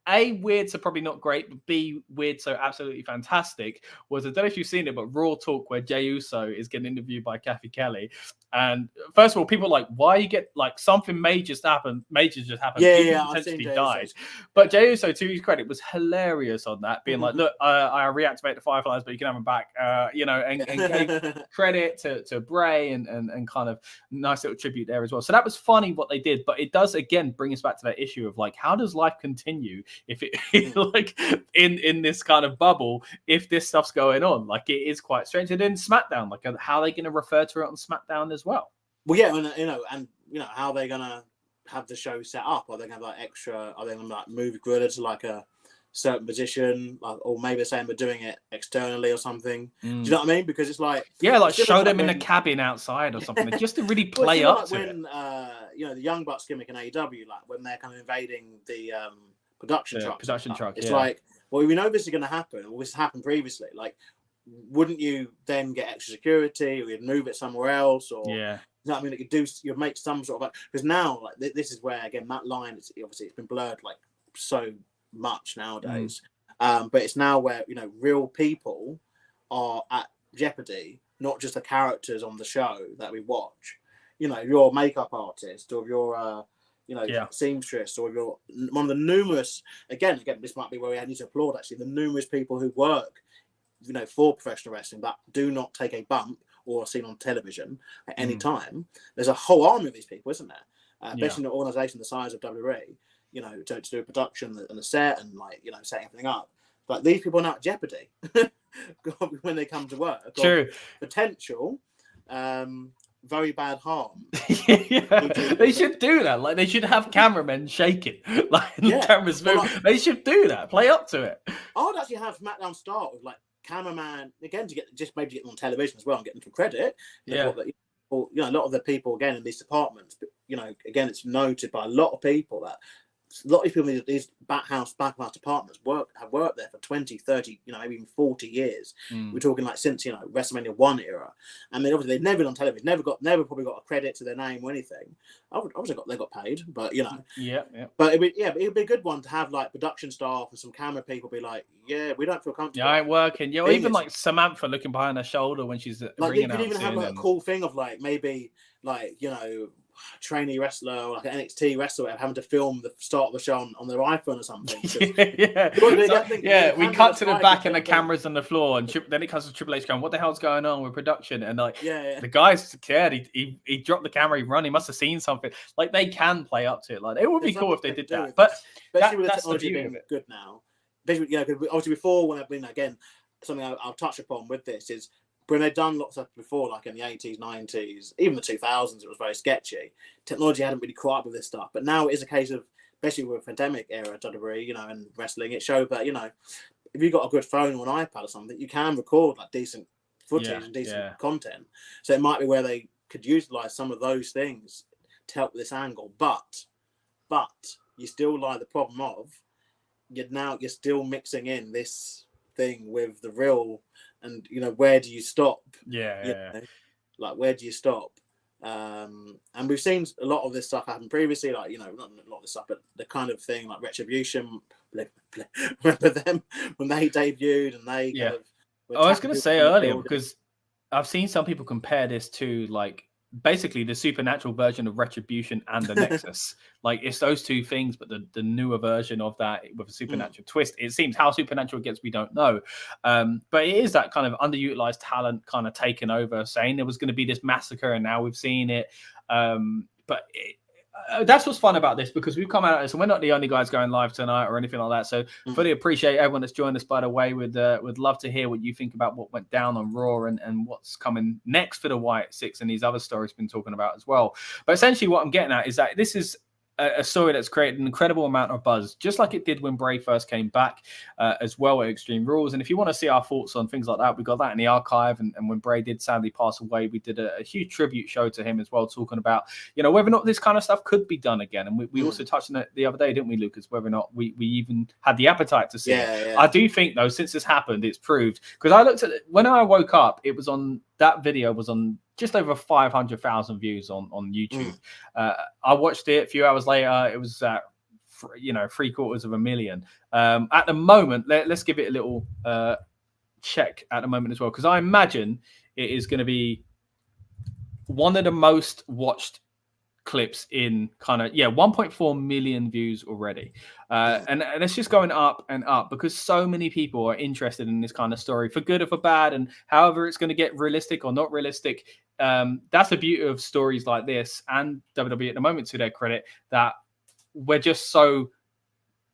A, weird, so probably not great, but B, weird, so absolutely fantastic, was, I don't know if you've seen it, but Raw Talk, where Jey Uso is getting interviewed by Kathy Kelly. And first of all, people are like, why you get, like, something major just happened. Yeah, potentially died. But Jey Uso, to his credit, was hilarious on that, being like, look, I reactivate the Fireflies, but you can have them back, and gave credit to Bray and kind of nice little tribute there as well. So that was funny what they did, but it does, again, bring us back to that issue of, like, how does life continue if it like in this kind of bubble, if this stuff's going on? Like, it is quite strange. And then SmackDown, like, how are they going to refer to it on SmackDown as well? Well, yeah, and how are they going to have the show set up? Are they going to have like extra? Are they going to like move Gorilla to like a certain position, like, or maybe saying we're doing it externally or something? Do you know what I mean? Because it's like, like show them in the cabin outside or something, just to really play up like to when, it. The Young Bucks gimmick in AEW, like when they're kind of invading the production truck. It's like, well, we know this is going to happen, or this has happened previously. Like, wouldn't you then get extra security, or you'd move it somewhere else, or you know what I mean? You'd make some sort of, because now, like, this is where, again, that line is obviously it's been blurred like so much nowadays. But it's now where real people are at jeopardy, not just the characters on the show that we watch. Your makeup artist, or your seamstress, or you're one of the numerous, again, this might be where we need to applaud actually the numerous people who work, for professional wrestling that do not take a bump or are seen on television at any time. There's a whole army of these people, isn't there? Especially in an organisation the size of WWE, to do a production and the set and setting everything up. But these people are now at jeopardy when they come to work. True. Potential. Very bad harm. They should do that. Like, they should have cameramen shaking, like the cameras move. Like, they should do that. Play up to it. I would actually have SmackDown start with like cameraman again to get them on television as well and get them some credit. A lot of the people again in these departments, again, it's noted by a lot of people that a lot of people in these backhouse apartments have worked there for 20, 30, maybe even 40 years. We're talking like since, WrestleMania 1 era. And then obviously they've never been on television, never probably got a credit to their name or anything. Obviously they got paid, but Yeah. But it'd be a good one to have like production staff and some camera people be like, yeah, we don't feel comfortable. Yeah, I ain't working. Yeah, or even like Samantha looking behind her shoulder when she's like you could even announcing. have like a cool thing of like maybe like trainee wrestler or like an NXT wrestler having to film the start of the show on their iPhone or something. We cut to the back and the camera's on the floor, and then it comes to Triple H going, "What the hell's going on with production?" And like, the guy's scared. He dropped the camera. He run. He must have seen something. Like they can play up to it. Like it would be cool if they did that. But especially with the that's the technology beauty being good now. Basically, obviously before when I've been again, something I'll touch upon with this is when they've done lots of stuff before, like in the 80s, 90s, even the 2000s, it was very sketchy. Technology hadn't really caught up with this stuff. But now it is a case of, especially with pandemic era WWE, and wrestling, it showed that, if you've got a good phone or an iPad or something, you can record like decent footage and decent content. So it might be where they could utilize some of those things to help with this angle. But you still like the problem of, you're still mixing in this thing with the real, and where do you stop? Like where do you stop? And we've seen a lot of this stuff happen previously, like not a lot of this stuff, but the kind of thing like Retribution. Remember them when they debuted and they kind of I was going to say earlier, because I've seen some people compare this to like basically the supernatural version of Retribution and the Nexus. Like it's those two things, but the newer version of that with a supernatural twist. It seems how supernatural it gets, we don't know. But it is that kind of underutilized talent kind of taken over, saying there was going to be this massacre, and now we've seen it. That's what's fun about this, because we've come out of this and we're not the only guys going live tonight or anything like that. So fully appreciate everyone that's joined us, by the way. Would love to hear what you think about what went down on Raw and what's coming next for the Wyatt Sicks and these other stories we've been talking about as well. But essentially what I'm getting at is that this is a story that's created an incredible amount of buzz, just like it did when Bray first came back as well at Extreme Rules. And if you want to see our thoughts on things like that, we got that in the archive. And when Bray did sadly pass away, we did a huge tribute show to him as well, talking about, whether or not this kind of stuff could be done again. And we also touched on it the other day, didn't we, Lucas, whether or not we even had the appetite to see it. Yeah. I do think, though, since this happened, it's proved, because I looked at it, when I woke up, that video was on just over 500,000 views on YouTube. I watched it a few hours later. It was at 750,000. At the moment, let's give it a little check at the moment as well, because I imagine it is going to be one of the most watched clips in 1.4 million views already. And it's just going up and up, because so many people are interested in this kind of story, for good or for bad, and however it's going to get realistic or not realistic. That's the beauty of stories like this, and WWE at the moment, to their credit, that we're just so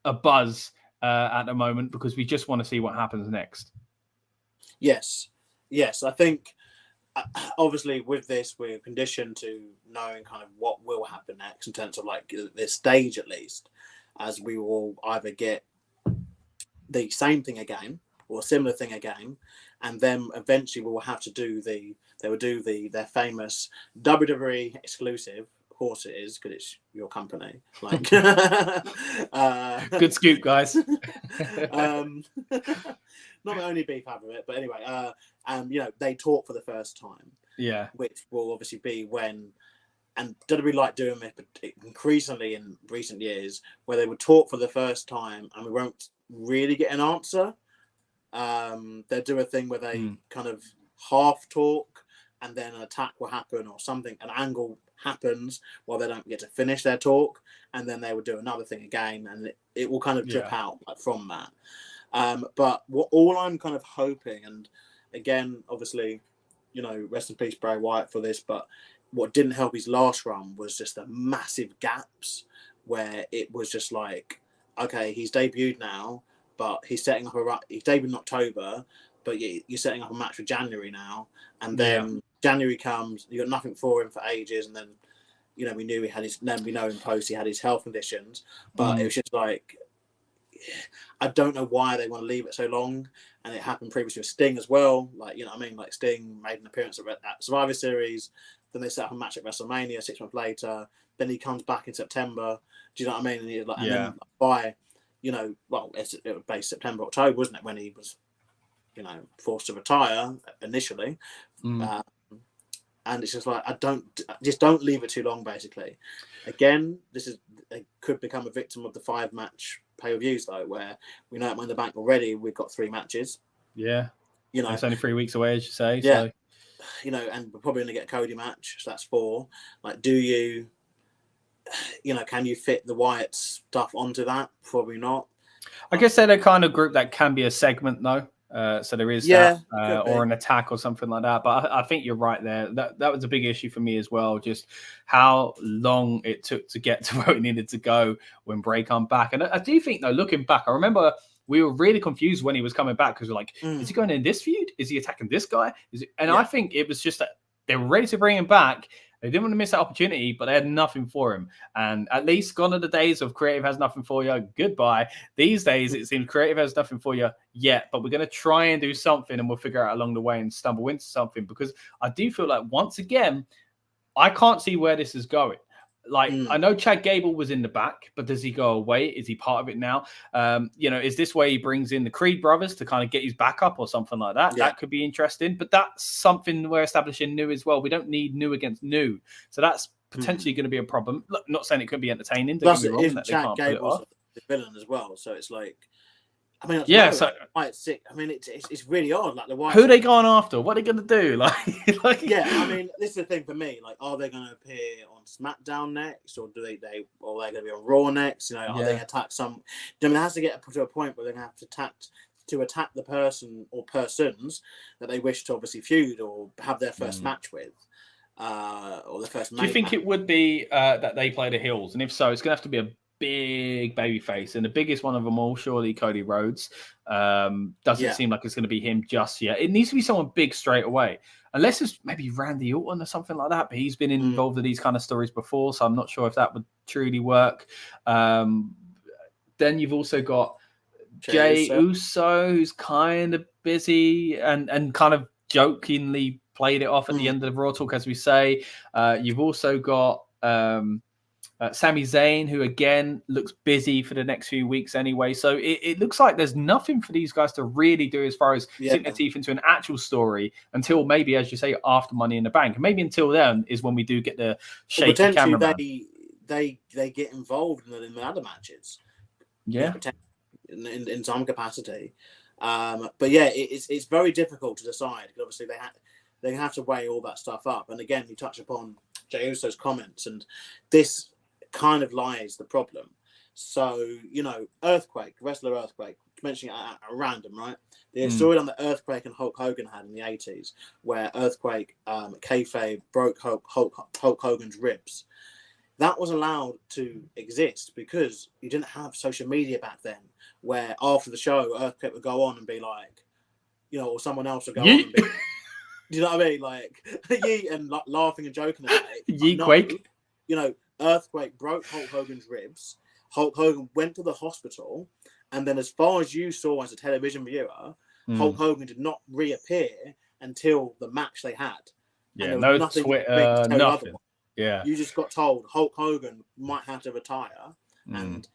abuzz at the moment, because we just want to see what happens next. Yes. I think obviously with this, we're conditioned to knowing kind of what will happen next, in terms of like this stage, at least, as we will either get the same thing again or a similar thing again, and then eventually we'll have to do their famous WWE exclusive. Of course it is, because it's your company. Like, good scoop, guys. Not the only beef I have with it, but anyway, they talk for the first time. Yeah, which will obviously be when, and WWE like doing it increasingly in recent years, where they would talk for the first time and we won't really get an answer. They'll do a thing where they kind of half talk, and then an attack will happen or something, an angle happens while they don't get to finish their talk, and then they will do another thing again, and it will kind of drip out from that. But all I'm kind of hoping, and again, obviously, rest in peace Bray Wyatt for this, but what didn't help his last run was just the massive gaps where it was just like, okay, he's debuted now, but he's setting up he's debuted in October, but you're setting up a match for January now, and then January comes, you got nothing for him for ages, and then we knew we know in post he had his health conditions, but it was just like, I don't know why they want to leave it so long. And it happened previously with Sting as well. Like, like Sting made an appearance at Survivor Series, then they set up a match at WrestleMania 6 months later, then he comes back in September. Do you know what I mean? And then by well, it was based September, October, wasn't it, when he was, forced to retire initially. And it's just like, don't leave it too long, basically. Again, it could become a victim of the 5-match pay-per-views, though, where we know at Money in the Bank already, we've got 3 matches. Yeah. It's only 3 weeks away, as you say. Yeah. So. And we're probably going to get a Cody match, so that's 4. Like, do you, can you fit the Wyatt stuff onto that? Probably not. I guess they're the kind of group that can be a segment, though. So there is that, or an attack or something like that. But I think you're right there. That was a big issue for me as well. Just how long it took to get to where it needed to go when Bray come back. And I do think, though, looking back, I remember we were really confused when he was coming back because we're like, is he going in this feud? Is he attacking this guy? I think it was just that they were ready to bring him back. They didn't want to miss that opportunity, but they had nothing for him. And at least gone are the days of creative has nothing for you. Goodbye. These days, it seems creative has nothing for you yet, but we're going to try and do something and we'll figure out along the way and stumble into something, because I do feel like, once again, I can't see where this is going. Like, I know Chad Gable was in the back, but does he go away? Is he part of it now? Is this where he brings in the Creed brothers to kind of get his back up or something like that? Yeah. That could be interesting, but that's something we're establishing new as well. We don't need new against new. So that's potentially going to be a problem. Look, not saying it could be entertaining. Plus, Chad Gable's the villain as well. So it's like, Wyatt Sicks. I mean, it's really odd. Like, who are they going after? What are they going to do? This is the thing for me. Like, are they going to appear on SmackDown next, or are they going to be on Raw next? Are they going to attack some? I mean, it has to get to a point where they're going to have to attack the person or persons that they wish to obviously feud or have their first match with, or their first. Do you think it would be that they play the heels? And if so, it's going to have to be a big baby face, and the biggest one of them all, surely Cody Rhodes. Doesn't seem like it's going to be him just yet. It needs to be someone big straight away, unless it's maybe Randy Orton or something like that, but he's been involved in these kind of stories before, so I'm not sure if that would truly work. Then you've also got Jey Uso, who's kind of busy and kind of jokingly played it off at the end of the Raw talk, as we say. You've also got Sami Zayn, who again looks busy for the next few weeks anyway. So it looks like there's nothing for these guys to really do as far as sink their teeth into an actual story until maybe, as you say, after Money in the Bank. And maybe until then is when we do get the shaky cameraman. They get involved in the other matches. Yeah. In some capacity. But yeah, it's very difficult to decide, because obviously they have to weigh all that stuff up. And again, you touch upon Jey Uso's comments, and this kind of lies the problem. So, wrestler Earthquake, mentioning it at random, right? The story on the Earthquake and Hulk Hogan had in the 80s, where Earthquake, kayfabe, broke Hulk Hogan's ribs. That was allowed to exist because you didn't have social media back then, where after the show, Earthquake would go on and be like, or someone else would go on and be, do you know what I mean? Like, and laughing and joking about it. Quake. Earthquake broke Hulk Hogan's ribs. Hulk Hogan went to the hospital, and then, as far as you saw as a television viewer, Hulk Hogan did not reappear until the match they had. Yeah, no Twitter, nothing. Yeah, you just got told Hulk Hogan might have to retire, and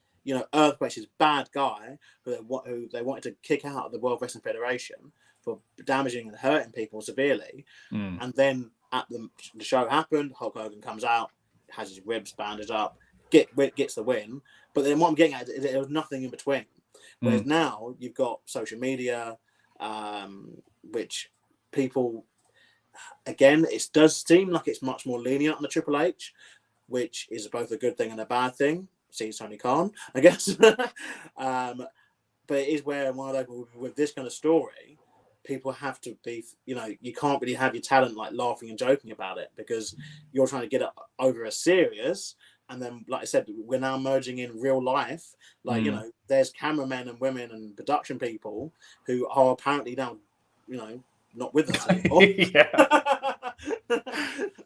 Earthquake's this bad guy who they wanted to kick out of the World Wrestling Federation for damaging and hurting people severely. And then at the show happened, Hulk Hogan comes out, has his ribs bandaged up, gets the win. But then what I'm getting at is there was nothing in between. Whereas now you've got social media, which people, again, it does seem like it's much more lenient on the Triple H, which is both a good thing and a bad thing. See Tony Khan, I guess. But it is where one of those, with this kind of story, people have to be, you can't really have your talent like laughing and joking about it, because you're trying to get it over as serious. And then, like I said, we're now merging in real life. Like, there's cameramen and women and production people who are apparently now, not with us anymore.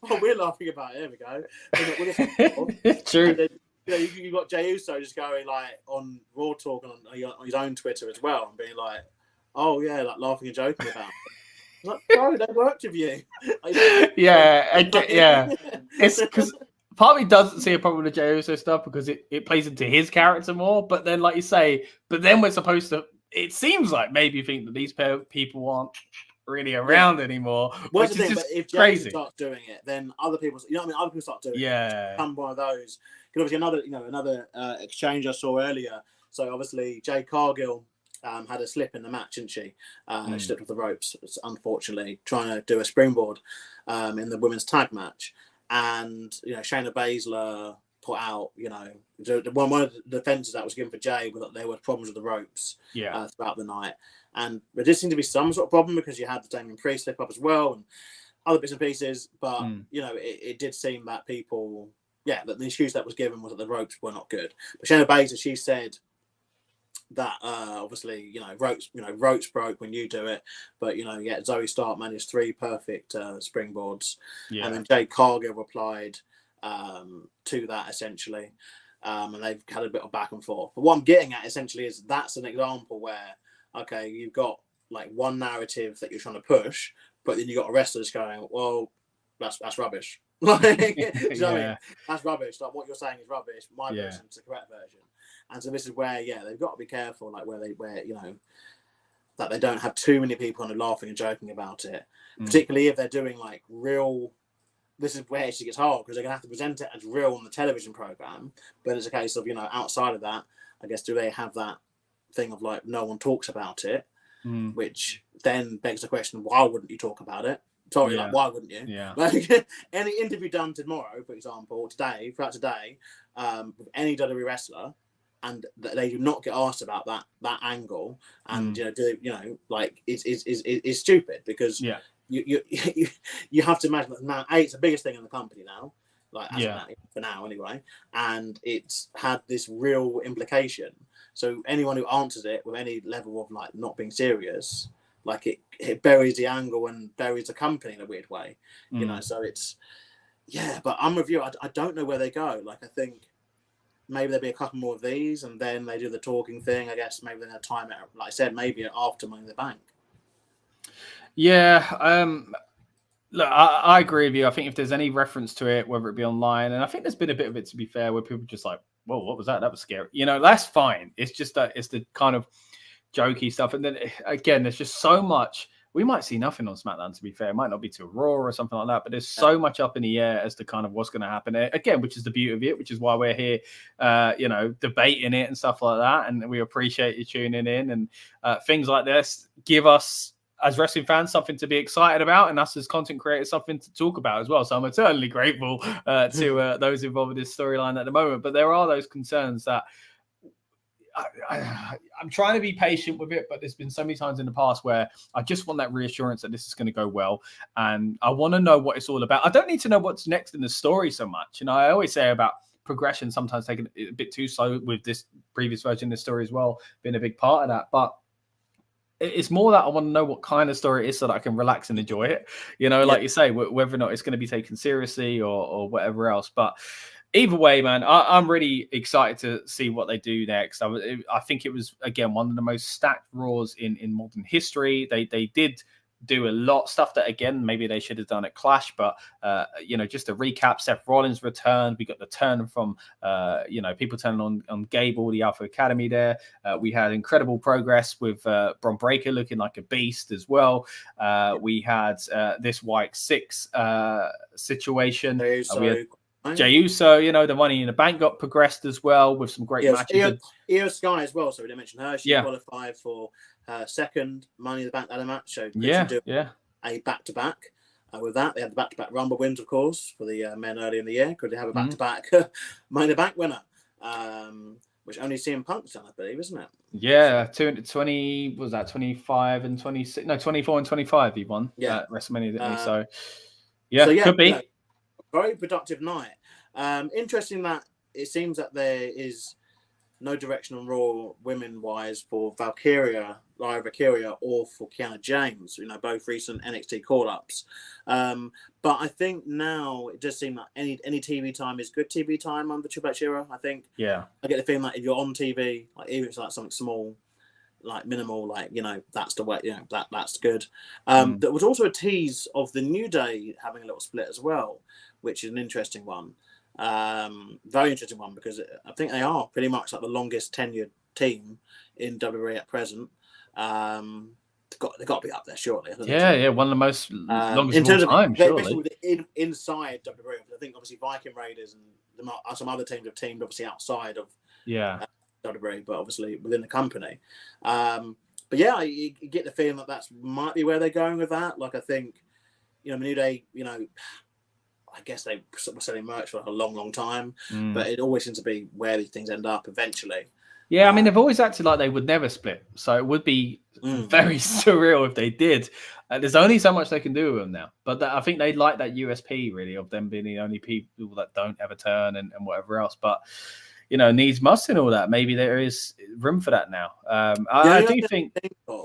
Oh, we're laughing about it. There we go. They're not with us anymore. True. Then, you got Jey Uso just going like on Raw Talk and on his own Twitter as well, and being like, "Oh yeah," like laughing and joking about it. Like, bro, they worked with you. Yeah. It's because part of me doesn't see a problem with the Jey Uso stuff because it plays into his character more. But then, like you say, then we're supposed to. It seems like maybe you think that these people aren't really around anymore, well, which is just if crazy. Jey starts doing it, then other people, other people start doing it. Yeah, become one of those. Because obviously another exchange I saw earlier. So obviously Jade Cargill had a slip in the match, didn't she? She slipped off the ropes, unfortunately, trying to do a springboard in the women's tag match. And, Shayna Baszler put out, one of the defenses that was given for Jay was that there were problems with the ropes throughout the night. And there did seem to be some sort of problem because you had the Damien Priest slip up as well and other bits and pieces. But, it did seem that people, that the excuse that was given was that the ropes were not good. But Shayna Baszler, she said that obviously, ropes broke when you do it. But, Zoe Stark managed 3 perfect springboards. Yeah. And then Jade Cargill replied to that essentially. And they've had a bit of back and forth. But what I'm getting at essentially is that's an example where, okay, you've got like one narrative that you're trying to push, but then you got a wrestler just going, well, that's rubbish. Like, do you know what I mean? That's rubbish. Like what you're saying is rubbish. My version's the correct version. And so this is where, they've got to be careful, like where that they don't have too many people kind of laughing and joking about it. Particularly if they're doing like real. This is where it gets hard because they're gonna have to present it as real on the television program. But it's a case of outside of that, I guess, do they have that thing of like no one talks about it, which then begs the question: why wouldn't you talk about it? Sorry, like why wouldn't you? Yeah. Like any interview done tomorrow, for example, throughout today, with any WWE wrestler, and they do not get asked about that angle, and it's stupid because you have to imagine that now it's the biggest thing in the company now, for now anyway, and it's had this real implication. So anyone who answers it with any level of like not being serious, like it buries the angle and buries the company in a weird way, So it's but I'm with you. I don't know where they go. Like I think maybe there'll be a couple more of these, and then they do the talking thing. I guess maybe they'll time it. Like I said, maybe after Money in the Bank. Yeah. Look, I agree with you. I think if there's any reference to it, whether it be online, and I think there's been a bit of it, to be fair, where people just like, whoa, what was that? That was scary. That's fine. It's just that it's the kind of jokey stuff. And then again, there's just so much. We might see nothing on SmackDown, to be fair. It might not be to Raw or something like that, but there's so much up in the air as to kind of what's going to happen. Again, which is the beauty of it, which is why we're here, debating it and stuff like that. And we appreciate you tuning in. And things like this give us, as wrestling fans, something to be excited about, and us as content creators, something to talk about as well. So I'm eternally grateful to those involved in this storyline at the moment. But there are those concerns that I'm trying to be patient with it, but there's been so many times in the past where I just want that reassurance that this is going to go well, and I want to know what it's all about. I don't need to know what's next in the story so much. I always say about progression sometimes taking a bit too slow with this previous version of the story as well, being a big part of that. But it's more that I want to know what kind of story it is so that I can relax and enjoy it. Like you say, whether or not it's going to be taken seriously or whatever else. But either way, man, I'm really excited to see what they do next. I think it was, again, one of the most stacked Raws in modern history. They did do a lot of stuff that, again, maybe they should have done at Clash. But, just to recap, Seth Rollins returned. We got the turn from, people turning on Gable, the Alpha Academy there. We had incredible progress with Bron Breakker looking like a beast as well. We had this Wyatt Sicks situation. We had Jey Uso, the Money in the Bank got progressed as well with some great matches. Io Sky as well, so we didn't mention her. She qualified for her second Money in the Bank ladder match. So a back-to-back with that. They had the back-to-back Rumble wins, of course, for the men early in the year. Could they have a back-to-back Money in the Bank winner? Which only CM Punk's done, I believe, isn't it? Yeah, 20, was that 25 and 26? No, 24 and 25 he won at WrestleMania, didn't he? So, could be. Very productive night. Interesting that it seems that there is no direction on Raw women-wise for Lyra Valkyria or for Kiana James, both recent NXT call-ups. But I think now it does seem like any TV time is good TV time on the Triple H era, I think. Yeah. I get the feeling like if you're on TV, like even if it's like something small, like minimal, like, that's the way, that's good. There was also a tease of the New Day having a little split as well, which is an interesting one. Very interesting one, because I think they are pretty much like the longest tenured team in WWE at present. They've got to be up there, surely. Yeah, one of the most longest in terms of all time, especially surely. Inside WWE. I think obviously Viking Raiders and some other teams have teamed obviously outside of WWE, but obviously within the company. But yeah, you get the feeling that might be where they're going with that. Like, I think, New Day, I guess they were selling merch for a long time, but it always seems to be where these things end up eventually. Yeah, I mean, they've always acted like they would never split, so it would be very surreal if they did. There's only so much they can do with them now, but I think they like that USP, really, of them being the only people that don't ever turn and whatever else. But, needs must and all that. Maybe there is room for that now. I do think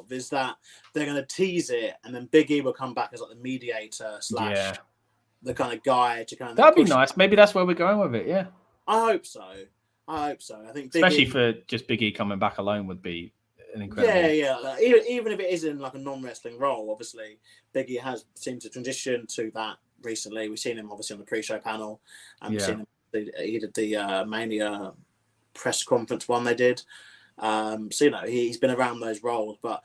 is that they're going to tease it, and then Big E will come back as like the mediator / the kind of guy to kind of... That'd be nice. Maybe that's where we're going with it, yeah. I hope so. I think especially for just Big E coming back alone would be an incredible... Yeah. Like, even if it is in like a non-wrestling role, obviously Big E has seemed to transition to that recently. We've seen him obviously on the pre-show panel, and we've seen him. He did the Mania press conference one they did. So he's been around those roles, but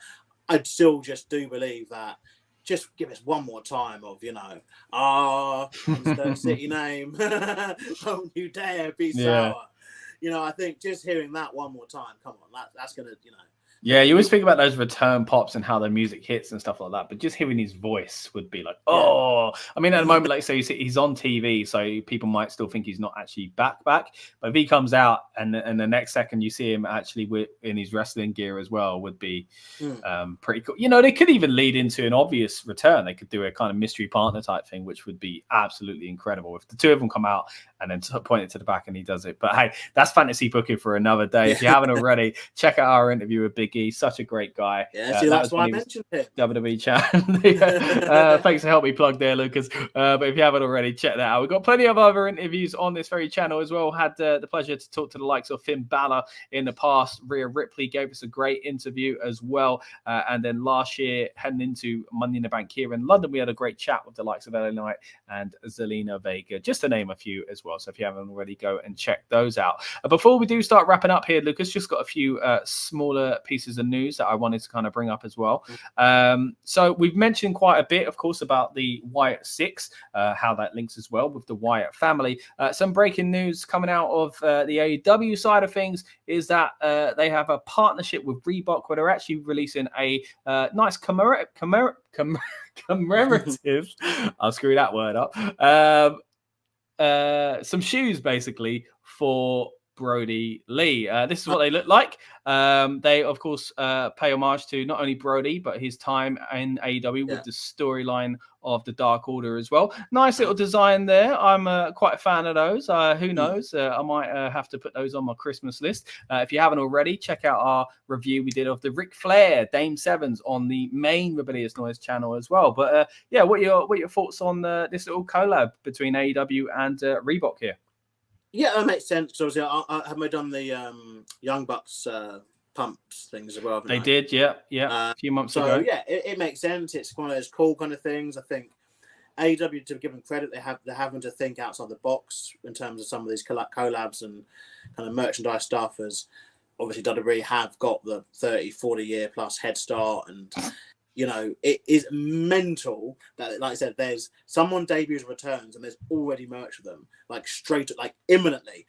I still just do believe that. Just give us one more time of, city name. Don't you dare be sour. I think just hearing that one more time, come on, that's going to, Yeah, you always think about those return pops and how the music hits and stuff like that, but just hearing his voice would be like, I mean, at the moment, like say, he's on TV, so people might still think he's not actually back, but if he comes out and the next second you see him actually in his wrestling gear as well, would be pretty cool. They could even lead into an obvious return. They could do a kind of mystery partner type thing, which would be absolutely incredible if the two of them come out and then point it to the back and he does it. But hey, that's fantasy booking for another day. If you haven't already, check out our interview with Big E. Such a great guy. Yeah, that's why I mentioned him. WWE chat. Thanks for helping me plug there, Lucas. But if you haven't already, check that out. We've got plenty of other interviews on this very channel as well. Had the pleasure to talk to the likes of Finn Balor in the past. Rhea Ripley gave us a great interview as well. And then last year, heading into Money in the Bank here in London, we had a great chat with the likes of LA Knight and Zelina Vega, just to name a few as well. So if you haven't already, go and check those out. Before we do start wrapping up here, Lucas, just got a few smaller pieces of news that I wanted to kind of bring up as well. So we've mentioned quite a bit, of course, about the Wyatt Sicks, how that links as well with the Wyatt family. Some breaking news coming out of the AEW side of things is that they have a partnership with Reebok where they're actually releasing a nice commemorative, I'll screw that word up, some shoes basically for Brody Lee. This is what they look like. They, of course, pay homage to not only Brody, but his time in AEW with the storyline of the Dark Order as well. Nice little design there. I'm quite a fan of those. Who knows? I might have to put those on my Christmas list. If you haven't already, check out our review we did of the Ric Flair Dame Sevens on the main Rebellious Noise channel as well. But what are your thoughts on this little collab between AEW and Reebok here? Yeah, that makes sense. So obviously, I have done the Young Bucks pumps things as well. They did, yeah, a few months ago. So yeah, it makes sense. It's one of those cool kind of things. I think AEW, to give them credit, they're having to think outside the box in terms of some of these collabs and kind of merchandise stuff. As obviously WWE have got the 30-40 year plus head start, and it is mental that, like I said, there's someone debuts and returns and there's already merch of them, like imminently,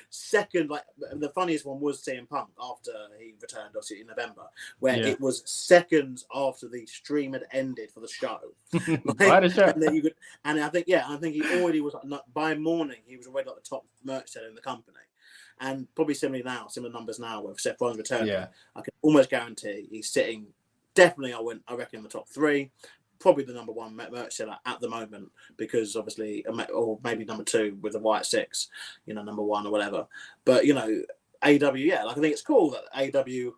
second. Like the funniest one was CM Punk after he returned, obviously in November, where it was seconds after the stream had ended for the show. And then and I think he already was by morning he was already like the top merch seller in the company. And probably similar numbers now with Seth Rollins returning. I can almost guarantee he's sitting. Definitely, I reckon in the top 3, probably the number 1 merch seller at the moment, because obviously, or maybe number 2 with the Wyatt Sicks, number 1 or whatever. But AEW, I think it's cool that AEW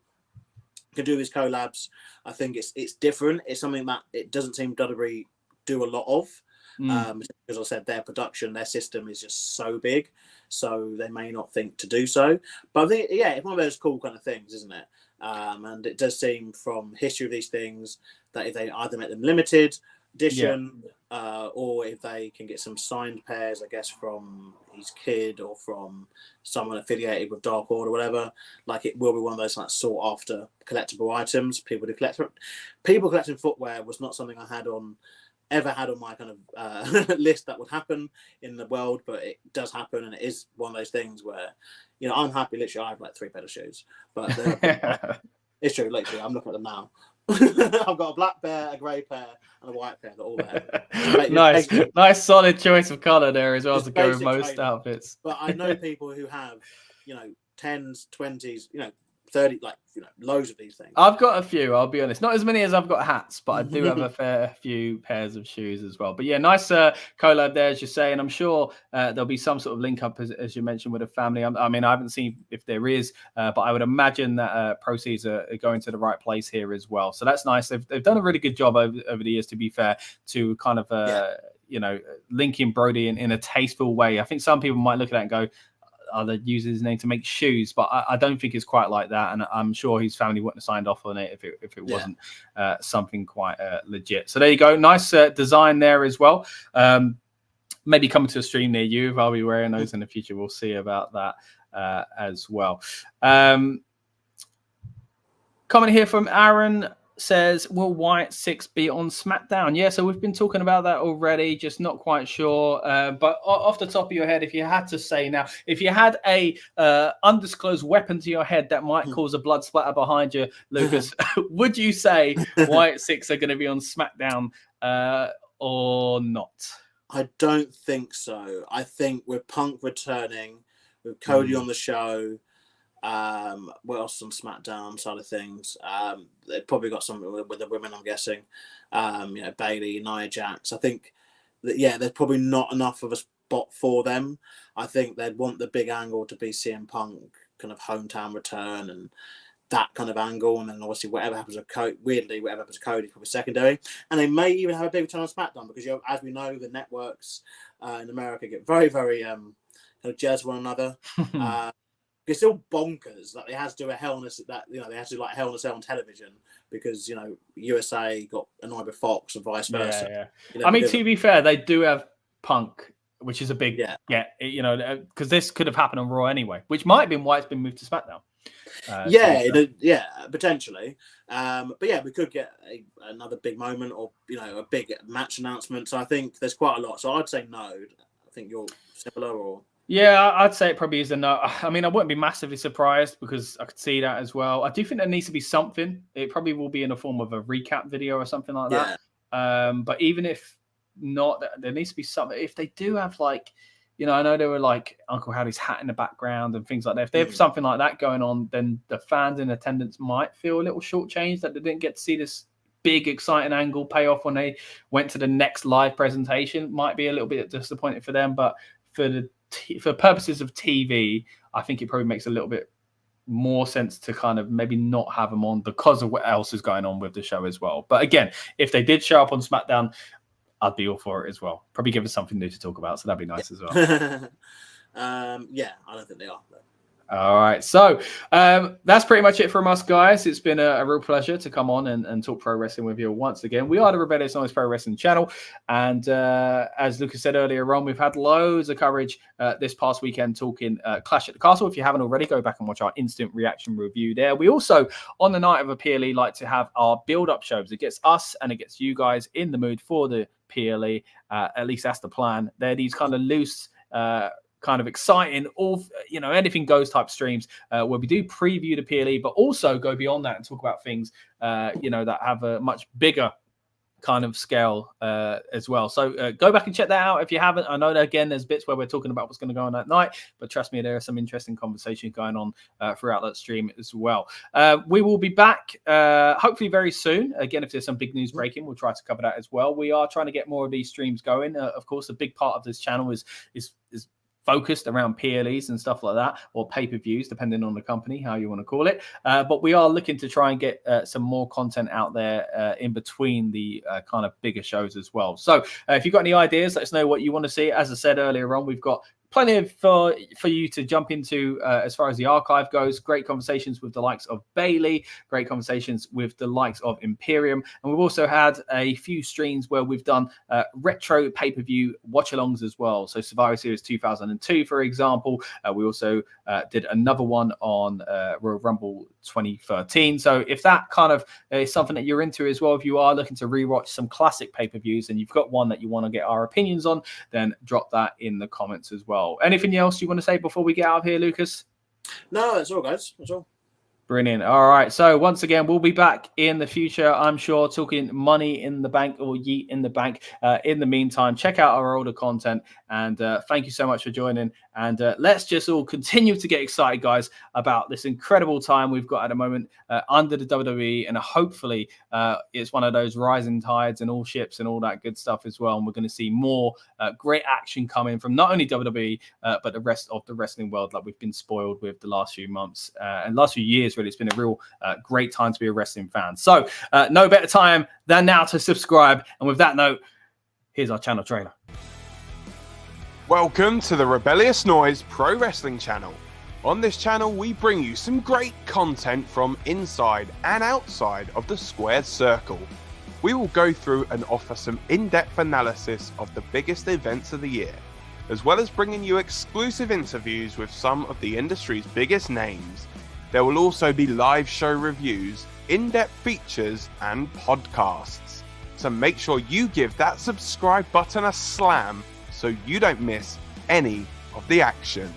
can do these collabs. I think it's different. It's something that it doesn't seem WWE do a lot of. As I said, their production, their system is just so big, so they may not think to do so. But I think, it's one of those cool kind of things, isn't it? And it does seem from history of these things that if they either make them limited, edition, or if they can get some signed pairs, I guess, from his kid or from someone affiliated with Dark Order or whatever. Like, it will be one of those like sought after collectible items. People collecting footwear was not something I ever had on my kind of list that would happen in the world, but it does happen, and it is one of those things where, you know, I'm happy. Literally, I have like 3 pairs of shoes, but it's true. Literally, I'm looking at them now. I've got a black pair, a grey pair, and a white pair. They're all there. Nice solid choice of colour there as well to go with most outfits. But I know people who have, you know, 10s, 20s, you know, 30, like, you know, loads of these things. I've got a few, I'll be honest. Not as many as I've got hats, but I do have a fair few pairs of shoes as well. But yeah, nice collab there, as you say. And I'm sure there'll be some sort of link up, as you mentioned, with a family. I mean, I haven't seen if there is, but I would imagine that proceeds are going to the right place here as well. So that's nice. They've done a really good job over the years, to be fair, to kind of, you know, linking Brody in a tasteful way. I think some people might look at that and go, they use his name to make shoes, but I don't think it's quite like that, and I'm sure his family wouldn't have signed off on it if it wasn't something quite legit. So there you go, nice design there as well. Maybe coming to a stream near you if I'll be wearing those in the future. We'll see about that as well. Comment here from Aaron says, will Wyatt Sicks be on SmackDown? Yeah, so we've been talking about that already, just not quite sure. But off the top of your head, if you had to say now, if you had a undisclosed weapon to your head that might cause a blood splatter behind you, Lucas, would you say Wyatt Sicks are going to be on SmackDown or not? I don't think so. I think with Punk returning, with Cody on the show, what else on SmackDown side of things? They've probably got something with the women, I'm guessing. You know, Bayley, Nia Jax. I think that, there's probably not enough of a spot for them. I think they'd want the big angle to be CM Punk kind of hometown return and that kind of angle, and then obviously whatever happens with Cody, whatever happens to Cody is probably secondary. And they may even have a big return on SmackDown because, you know, as we know, the networks in America get very, very kind of jealous of one another. It's still bonkers that they had to do a Hell in a Cell on television because, you know, USA got annoyed with Fox and vice versa. Yeah. You know, I mean, to be fair, they do have Punk, which is a big, you know, because this could have happened on Raw anyway, which might have been why it's been moved to SmackDown. Potentially. But yeah, we could get another big moment or, you know, a big match announcement. So I think there's quite a lot. So I'd say no. I think you're similar or... Yeah, I'd say it probably is a no. I mean, I wouldn't be massively surprised because I could see that as well. I do think there needs to be something. It probably will be in the form of a recap video or something like that. But even if not, there needs to be something. If they do have, like, you know, I know there were like Uncle Howdy's hat in the background and things like that. If they have something like that going on, then the fans in attendance might feel a little shortchanged that they didn't get to see this big, exciting angle payoff when they went to the next live presentation. Might be a little bit disappointing for them, but for purposes of TV, I think it probably makes a little bit more sense to kind of maybe not have them on because of what else is going on with the show as well. But again, if they did show up on SmackDown, I'd be all for it as well. Probably give us something new to talk about, so that'd be nice as well. I don't think they are. Though. All right, so that's pretty much it from us, guys. It's been a real pleasure to come on and talk pro wrestling with you once again. We are the Rebellious Noise Pro Wrestling channel, and as Lucas said earlier on, we've had loads of coverage this past weekend talking Clash at the Castle. If you haven't already, go back and watch our instant reaction review there. We also, on the night of a PLE, like to have our build-up shows. It gets us and it gets you guys in the mood for the PLE. At least that's the plan. They're these kind of loose... kind of exciting, all, you know, anything goes type streams where we do preview the PLE, but also go beyond that and talk about things, you know, that have a much bigger kind of scale as well. So go back and check that out if you haven't. I know that, again, there's bits where we're talking about what's going to go on that night, but trust me, there are some interesting conversations going on throughout that stream as well. We will be back hopefully very soon. Again, if there's some big news breaking, we'll try to cover that as well. We are trying to get more of these streams going. Of course, a big part of this channel is focused around PLEs and stuff like that, or pay-per-views, depending on the company, how you want to call it. But we are looking to try and get some more content out there in between the kind of bigger shows as well. So if you've got any ideas, let us know what you want to see. As I said earlier on, we've got plenty for you to jump into as far as the archive goes. Great conversations with the likes of Bailey, great conversations with the likes of Imperium, and we've also had a few streams where we've done retro pay-per-view watch-alongs as well. So Survivor Series 2002, for example. We also did another one on Royal Rumble 2013. So if that kind of is something that you're into as well, if you are looking to rewatch some classic pay-per-views and you've got one that you want to get our opinions on, then drop that in the comments as well. Anything else you want to say before we get out of here, Lucas? No, that's all, guys. That's all. Brilliant. All right. So once again, we'll be back in the future, I'm sure, talking money in the bank or yeet in the bank. In the meantime, check out our older content. And thank you so much for joining. And let's just all continue to get excited, guys, about this incredible time we've got at the moment under the WWE. And hopefully it's one of those rising tides and all ships and all that good stuff as well. And we're going to see more great action coming from not only WWE, but the rest of the wrestling world, like we've been spoiled with the last few months and last few years. Really, it's been a real great time to be a wrestling fan. So no better time than now to subscribe. And with that note, here's our channel trailer. Welcome to the Rebellious Noise Pro Wrestling channel. On this channel, we bring you some great content from inside and outside of the squared circle. We will go through and offer some in-depth analysis of the biggest events of the year, as well as bringing you exclusive interviews with some of the industry's biggest names. There will also be live show reviews, in-depth features, and podcasts. So make sure you give that subscribe button a slam so you don't miss any of the action.